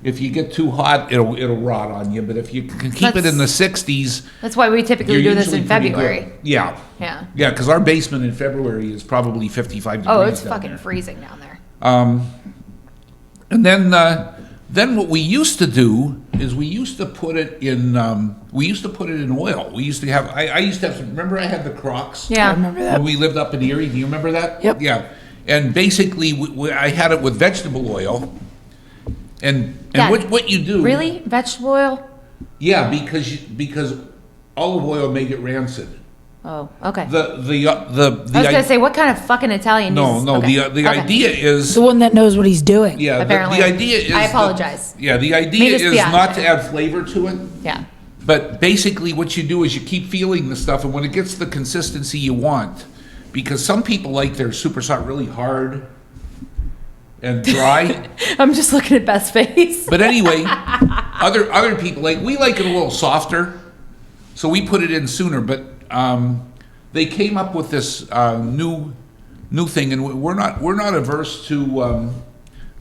If you get too hot, it'll rot on you. But if you can keep it in the 60s, That's why we typically you're do this usually in pretty February. good. Yeah. Yeah. Yeah, because our basement in February is probably 55 degrees. Oh, it's down fucking there. freezing down there. And then what we used to do is we used to put it in oil. We used to have I used to have remember I had the Crocs. Yeah. I remember that. When we lived up in Erie, do you remember that? Yep. Yeah, and basically I had it with vegetable oil, and Dad, what you do Really? Vegetable oil? Yeah, because olive oil may get rancid. Oh, okay. The I was gonna say, what kind of fucking Italian no uses? no okay. the Okay. idea is The one that knows what he's doing. yeah Apparently. the idea is I apologize. the Me idea to is spiace. not to add flavor to it. Yeah. But basically what you do is you keep feeling the stuff, and when it gets the consistency you want, because some people like their supersonic really hard and dry. I'm just looking at Beth's face. But anyway, other people we like it a little softer, so we put it in sooner. But they came up with this new thing, and we're not averse to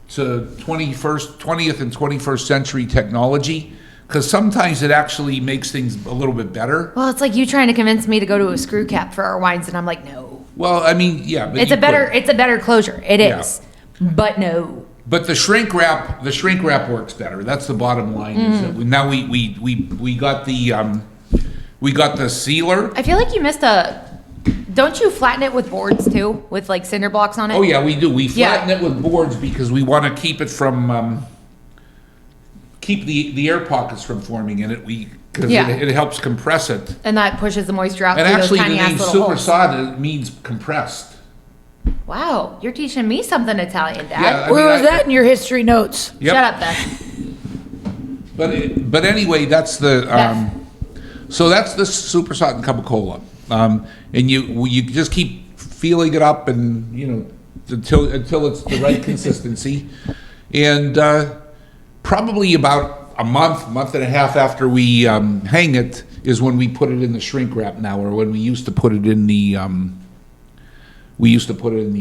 20th and 21st century technology, because sometimes it actually makes things a little bit better. Well, it's like you trying to convince me to go to a screw cap for our wines, and I'm like, no. Well, I mean, yeah, but It's a better closure. It Yeah. is, but no. But the shrink wrap works better. That's the bottom line. Is that now we got the sealer. I feel like you missed don't you flatten it with boards too, with like cinder blocks on it? Oh yeah, we do. We flatten it with boards because we want to keep it from keep the air pockets from forming in it. Because it helps compress it. And that pushes the moisture out And through actually, those the tiny name ass little holes. supersada means compressed. Wow, you're teaching me something Italian, Dad. Yeah, Where was that in your history notes? Yep. Shut up, Beth. But anyway, that's the so that's the super salt and capicola, and you just keep feeling it up, and until it's the right consistency, and probably about a month and a half after we hang it is when we put it in the shrink wrap now, or when we used to put it in the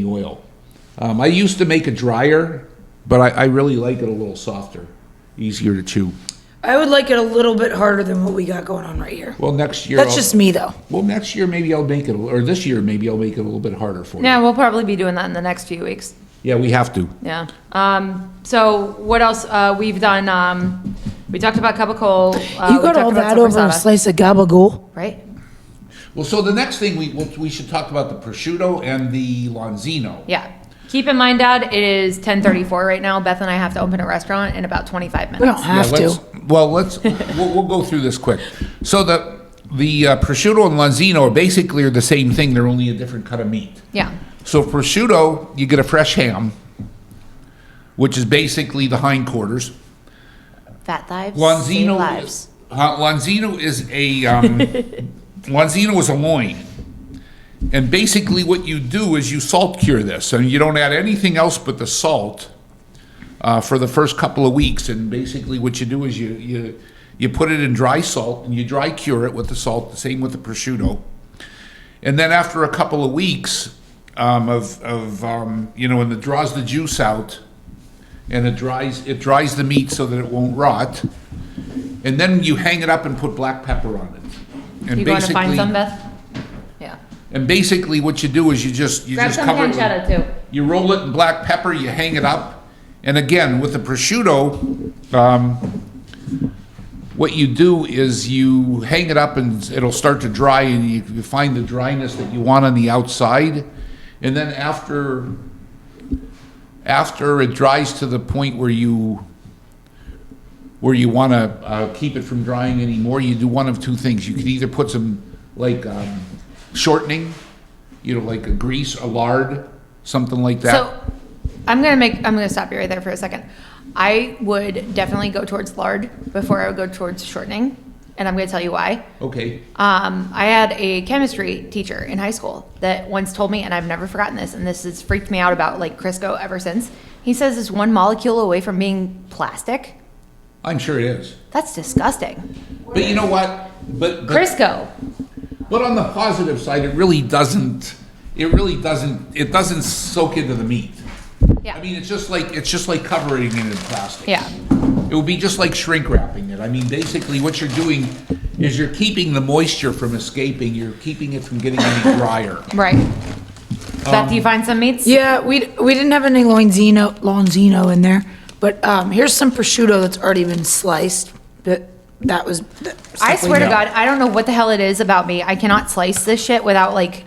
oil. I used to make it drier, but I really like it a little softer, easier to chew. I would like it a little bit harder than what we got going on right here. Well, next year. That's just me, though. Well, next year maybe I'll make it, or this year maybe I'll make it a little bit harder for you. Yeah, we'll probably be doing that in the next few weeks. Yeah, we have to. Yeah. So what else we've done? We talked about capicola. You got all that over a slice of gabagool. right? Well, so the next thing we should talk about the prosciutto and the lonzino. Yeah. Keep in mind, Dad, it is 10:34 right now. Beth and I have to open a restaurant in about 25 minutes. We don't have to. We'll go through this quick. So the prosciutto and lonzino basically are the same thing. They're only a different cut of meat. Yeah. So prosciutto, you get a fresh ham, which is basically the hindquarters. Fat lives. Lonzino save lives. Lonzino is Lonzino is a loin. And basically what you do is you salt cure this, and you don't add anything else but the salt for the first couple of weeks. And basically what you do is you put it in dry salt and you dry cure it with the salt, the same with the prosciutto. And then after a couple of weeks when it draws the juice out and it dries the meat so that it won't rot. And then you hang it up and put black pepper on it. And You going to find some, Beth? Yeah. And basically what you do is you just Grab some cover it with, pancetta too. you roll it in black pepper, you hang it up. And again, with the prosciutto, what you do is you hang it up and it'll start to dry, and you find the dryness that you want on the outside. And then after it dries to the point where you want to keep it from drying anymore, you do one of two things. You could either put some shortening, like a grease, a lard, something like that. So I'm gonna stop you right there for a second. I would definitely go towards lard before I would go towards shortening, and I'm gonna tell you why. Okay. I had a chemistry teacher in high school that once told me, and I've never forgotten this, and this has freaked me out about like Crisco ever since. He says it's one molecule away from being plastic. I'm sure it is. That's disgusting. But you know what? But Crisco. But on the positive side, it doesn't soak into the meat. Yeah. I mean, it's just like covering it in plastic. Yeah. It would be just like shrink wrapping it. I mean, basically what you're doing is you're keeping the moisture from escaping. You're keeping it from getting any drier. Right. Beth, do you find some meats? Yeah, we didn't have any lonzino in there, but here's some prosciutto that's already been sliced. I swear to God, I don't know what the hell it is about me. I cannot slice this shit without like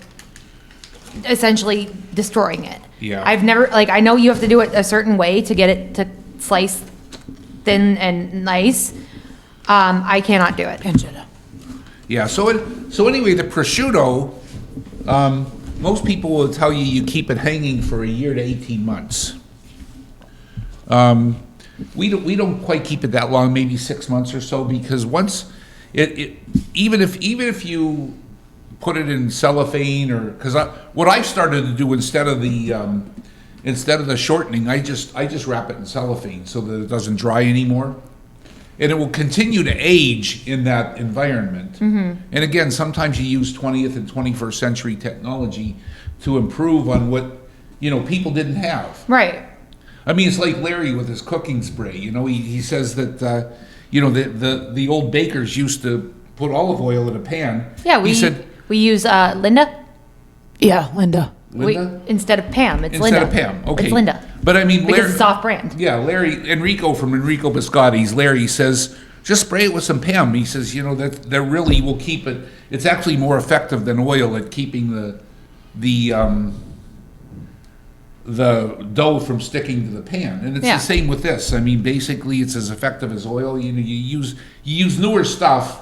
essentially destroying it. Yeah. I've never I know you have to do it a certain way to get it to slice thin and nice. I cannot do it. Pancetta. Yeah. So anyway, the prosciutto, most people will tell you keep it hanging for a year to 18 months. We don't quite keep it that long, maybe 6 months or so, because once even if you put it in cellophane, or because what I've started to do instead of the shortening, I just wrap it in cellophane so that it doesn't dry anymore, and it will continue to age in that environment. And again, sometimes you use 20th and 21st century technology to improve on what people didn't have. Right. I mean, it's like Larry with his cooking spray. He says that the old bakers used to put olive oil in a pan. Yeah, he said, we use Linda. Yeah, Linda. Linda? Instead of Pam, it's Instead Linda. of Pam, okay. It's Linda. But I mean, Because Larry, it's soft brand. Yeah, Enrico from Enrico Biscotti's, Larry says, just spray it with some Pam. He says, that really will keep it. It's actually more effective than oil at keeping the dough from sticking to the pan. And it's the same with this. I mean, basically, it's as effective as oil. You use newer stuff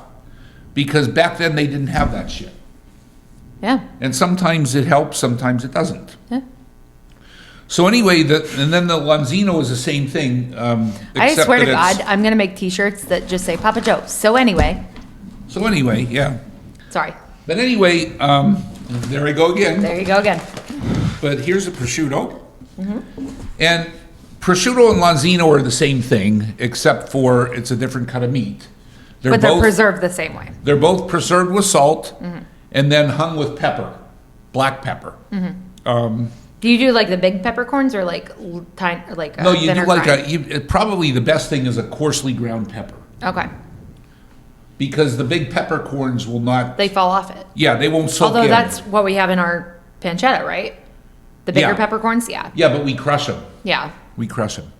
because back then they didn't have that shit. Yeah. And sometimes it helps, sometimes it doesn't. Yeah. So anyway, and then the Lonzino is the same thing. I except swear to that God, I'm going to make T-shirts that just say Papa Joe. So anyway. Yeah. Sorry. But anyway, there I go again. There you go again. But here's a prosciutto. And prosciutto and Lonzino are the same thing, except for it's a different cut of meat. But they're preserved the same way. They're both preserved with salt and then hung with pepper, black pepper. Do you do like the big peppercorns or like tiny, or like No, you do thinner like grind? probably the best thing is a coarsely ground pepper. Okay. Because the big peppercorns will not. They fall off it. Yeah, they won't soak in. Although that's what we have in our pancetta, right? The bigger Yeah. peppercorns, yeah. Yeah, but we crush them. Yeah. We crush them.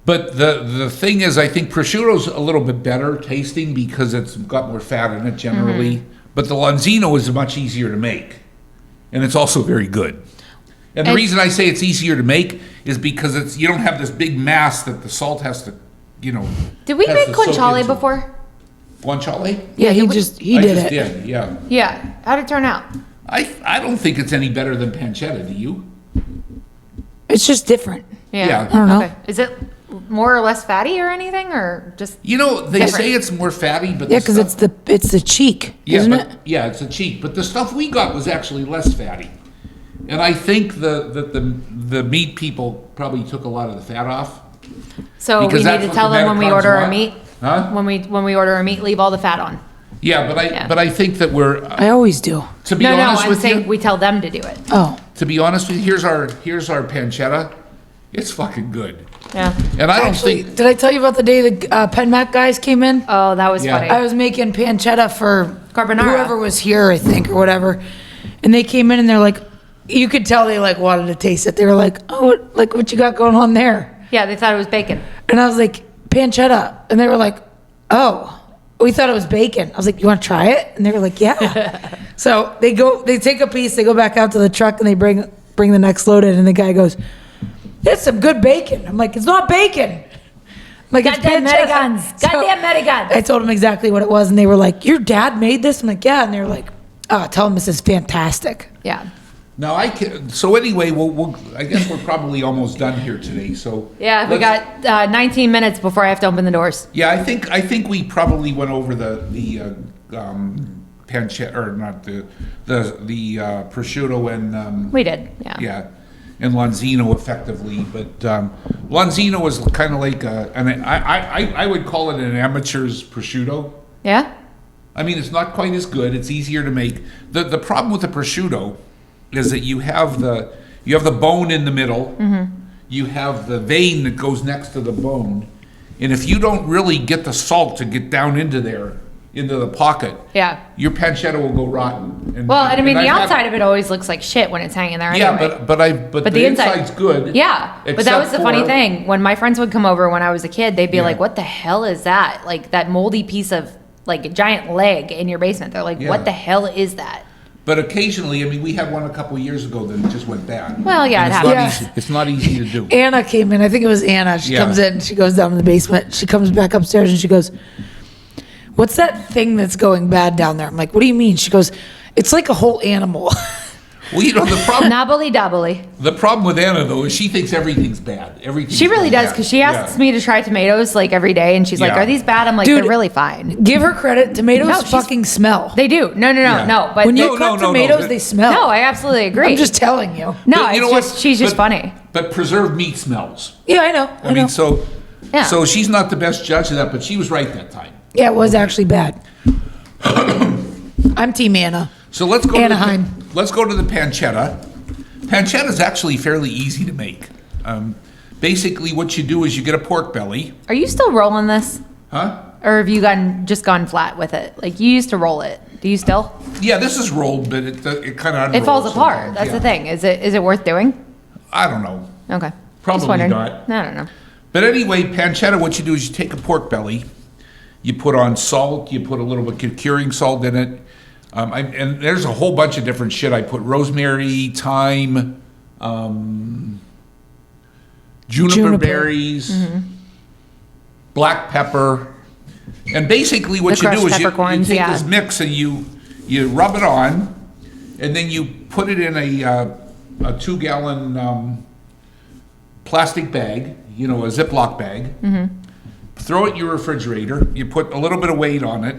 But the thing is, I think prosciutto's a little bit better tasting because it's got more fat in it generally. But the Lonzino is much easier to make. And it's also very good. And the reason I say it's easier to make is because you don't have this big mass that the salt has to, Did we has make to soak guanciale into. before? Guanciale? Yeah, he I did just it. did, yeah. Yeah. How'd it turn out? I don't think it's any better than pancetta, do you? It's just different. Yeah. I don't know. Okay. Is it more or less fatty or anything, or just? They Different. say it's more fatty, but Yeah, because it's the cheek, isn't it? Yeah, it's a cheek. But the stuff we got was actually less fatty. And I think that the meat people probably took a lot of the fat off. So we Because need that's to what tell the them when we Medicons order our want. meat. Huh? When we order our meat, leave all the fat on. Yeah, Yeah. but I think that we're I always do. to be No, honest I'm with saying you. we tell them to do it. Oh, To be honest with you, here's our pancetta. It's fucking good. Yeah. And I don't actually, think did I tell you about the day the Penn Mac guys came in? Oh, that was Yeah. funny. I was making pancetta for Carbonara. whoever was here, I think, or whatever. And they came in and they're like, you could tell they like wanted to taste it. They were like, oh, what you got going on there? Yeah, they thought it was bacon. And I was like, pancetta. And they were like, oh, we thought it was bacon. I was like, you want to try it? And they were like, yeah. So they take a piece, they go back out to the truck and they bring the next load in. And the guy goes, that's some good bacon. I'm like, it's not bacon. I'm like, it's Goddamn pancetta. Americans. Goddamn Americans. I told them exactly what it was. And they were like, your dad made this? I'm like, yeah. And they were like, oh, tell him this is fantastic. Yeah. now I can. So anyway, I guess we're probably almost done here today. So Yeah, we let's- got 19 minutes before I have to open the doors. Yeah, I think we probably went over the pancetta, or not the prosciutto and We did, yeah. yeah, and Lonzino effectively. But Lonzino is kind of like I would call it an amateur's prosciutto. Yeah? I mean, it's not quite as good. It's easier to make. The problem with the prosciutto is that you have the bone in the middle. You have the vein that goes next to the bone, and if you don't really get the salt to get down into the pocket, Yeah. your pancetta will go rotten. Well, and I mean, the I've had- outside of it always looks like shit when it's hanging there Yeah, anyway. but the inside's good. Yeah, but that was the except funny for- thing. When my friends would come over when I was a kid, they'd be Yeah. like, what the hell is that? Like that moldy piece of, like a giant leg in your basement. They're like, Yeah. what the hell is that? But occasionally, I mean, we had one a couple of years ago that just went bad. Well, yeah, And it it's not happens. easy- It's not easy to do. Anna came in. I think it was Anna. She Yeah. comes in. She goes down to the basement. She comes back upstairs and she goes, what's that thing that's going bad down there? I'm like, what do you mean? She goes, it's like a whole animal. Well, you know, Knobbly doubly. the problem with Anna, though, is she thinks everything's bad. Everything's She really does, bad. because she asks me to try tomatoes like every day, and she's like, Yeah. "Are these bad?" I'm like, Dude, "They're really fine." Give her credit. Tomatoes No, she's- fucking smell. They do. No, Yeah. But When you No, cook no, tomatoes, no. they smell. no, I absolutely agree. I'm just telling you. no, But you it's know just what? she's just But- funny. But preserved meat smells. Yeah, I know. I I mean, know. Yeah. so she's not the best judge of that, but she was right that time. Yeah, it was actually bad. I'm Team Anna. So let's go. Anaheim. Let's go to the pancetta. Pancetta is actually fairly easy to make. Basically, what you do is you get a pork belly, Are you still rolling this, huh? or have you just gone flat with it? Like you used to roll it. Do you still? Yeah, this is rolled, but it kind of It falls apart. That's the thing. Is it worth doing? I don't know. Okay. Probably Just wondering. not. I don't know. But anyway, pancetta, what you do is you take a pork belly, you put on salt, you put a little bit of curing salt in it, and there's a whole bunch of different shit. I put rosemary, thyme, juniper berries, black pepper, and basically what The you do crushed is you peppercorns, take yeah. this mix and you rub it on, and then you put it in a 2-gallon plastic bag, you know, a Ziploc bag. Throw it in your refrigerator. You put a little bit of weight on it.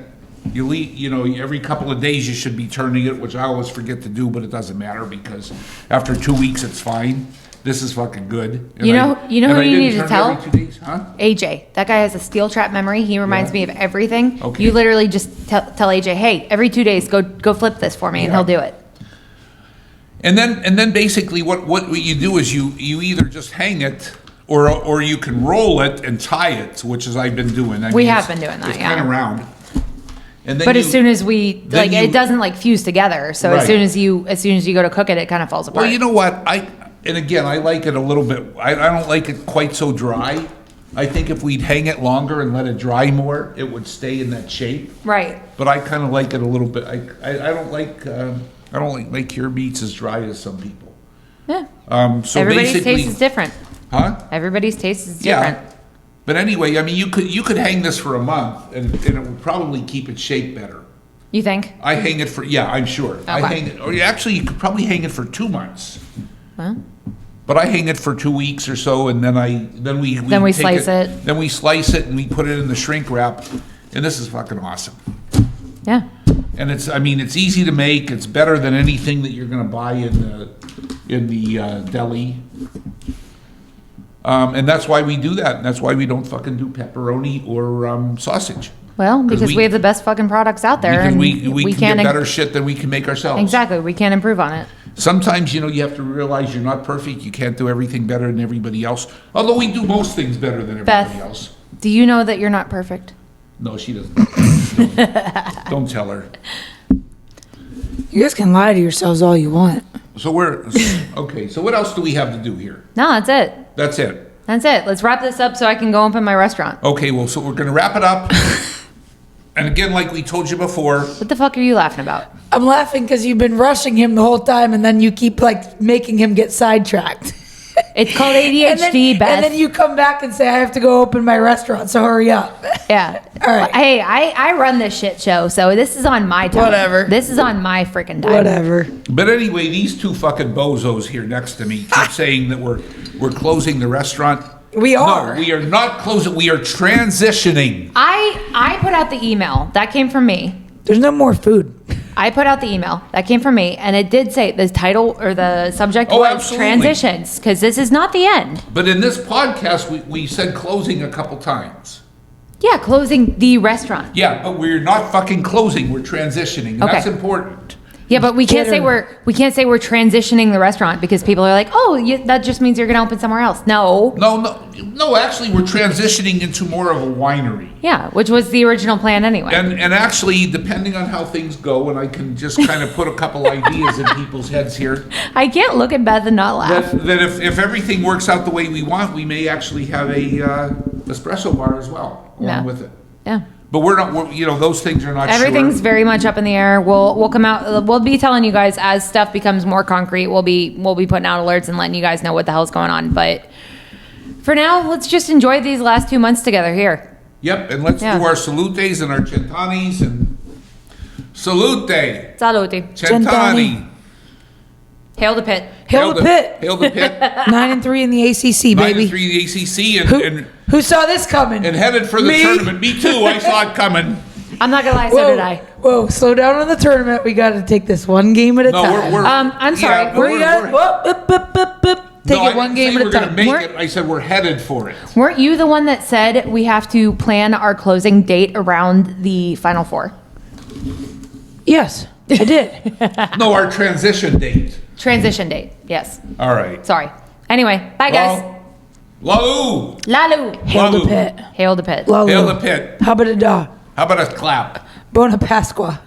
You leave, you know, every couple of days you should be turning it, which I always forget to do, but it doesn't matter because after 2 weeks it's fine. This is fucking good. And You know and who I you didn't need to turn it tell? every 2 days, huh? AJ, that guy has a steel trap memory. He reminds Yeah. me of everything. Okay. You literally just tell AJ, "Hey, every 2 days, go flip this for me," and Yeah. he'll do it. And then basically what you do is you either just hang it or you can roll it and tie it, which is I've been doing. We have been doing that, it's yeah. kind of round. And then But you, as soon as we then like, you- it doesn't like fuse together. So Right. as soon as you go to cook it, it kind of falls apart. well, you know what? And again, I like it a little bit. I don't like it quite so dry. I think if we'd hang it longer and let it dry more, it would stay in that shape. Right. But I kind of like it a little bit. I don't like my cured meats as dry as some people. Yeah. So Everybody's basically, taste is different. huh? Everybody's taste is different. Yeah. But anyway, I mean, you could hang this for a month and it would probably keep its shape better. You think? I hang it for, yeah, I'm sure. I Okay. hang it, or actually, you could probably hang it for 2 months. Well, But I hang it for 2 weeks or so, and then we Then we take slice it. Then we slice it and we put it in the shrink wrap, and this is fucking awesome. yeah. And it's easy to make. It's better than anything that you're gonna buy in the deli. And that's why we do that. And that's why we don't fucking do pepperoni or sausage. Well, because we- we have the best fucking products out there, Because and we can can't get better shit than we can make ourselves. exactly. We can't improve on it. Sometimes, you have to realize you're not perfect. You can't do everything better than everybody else. Although we do most things better than everybody Beth. else. Do you know that you're not perfect? No, she doesn't. Don't tell her. You guys can lie to yourselves all you want. So okay. So what else do we have to do here? No, that's it. That's it. That's it. Let's wrap this up so I can go open my restaurant. Okay. Well, so we're gonna wrap it up. And again, like we told you before, What the fuck are you laughing about? I'm laughing because you've been rushing him the whole time, and then you keep like making him get sidetracked. It's called and, ADHD, Beth. and then you come back and say, I have to go open my restaurant, so hurry up. Yeah. All right. Hey, I run this shit show, so this is on my time. Whatever. This is on my freaking time. Whatever. but anyway, these two fucking bozos here next to me keep saying that we're closing the restaurant. We are. No, we are not closing. We are transitioning. I put out the email. That came from me. There's no more food. I put out the email. That came from me. And it did say the title or the subject Oh, was absolutely. transitions, because this is not the end. But in this podcast, we said closing a couple times. Yeah, closing the restaurant. Yeah, but we're not fucking closing. We're transitioning. And Okay. That's important. Yeah, but we can't Get say her. we can't say we're transitioning the restaurant because people are like, oh, that just means you're going to open somewhere else. No. No. Actually, we're transitioning into more of a winery. Yeah, which was the original plan anyway. And actually, depending on how things go, and I can just kind of put a couple ideas in people's heads here, I can't look at Beth and not laugh. that if everything works out the way we want, we may actually have a espresso bar as well along Yeah. with it. Yeah. But those things are not Everything's sure. very much up in the air. We'll come out. We'll be telling you guys as stuff becomes more concrete. We'll be putting out alerts and letting you guys know what the hell's going on. But for now, let's just enjoy these last 2 months together here. Yep, and let's Yeah. do our salutes and our centanis and salute, Saluti. centani. Hail the pit. Hail the pit. Hail the pit. 9-3 in the ACC, 9-3 baby. in the ACC and Who saw this coming? headed for the Me? tournament. Me too. I saw it coming. I'm not gonna lie, so did I. Whoa, slow down on the tournament. We got to take this one game at a time. I'm sorry. Yeah, We're gonna take it one game at a We're gonna time. make it. I said we're headed for it. Weren't you the one that said we have to plan our closing date around the Final Four? Yes, I did. No, our transition date. Transition date. Yes. All right. Sorry. Anyway, bye guys. Lalu. Lalu. Hail the Lalu. pit. Hail the pit. Lalu. Hail the pit. How about a da? How about a clap? Bona Pasqua.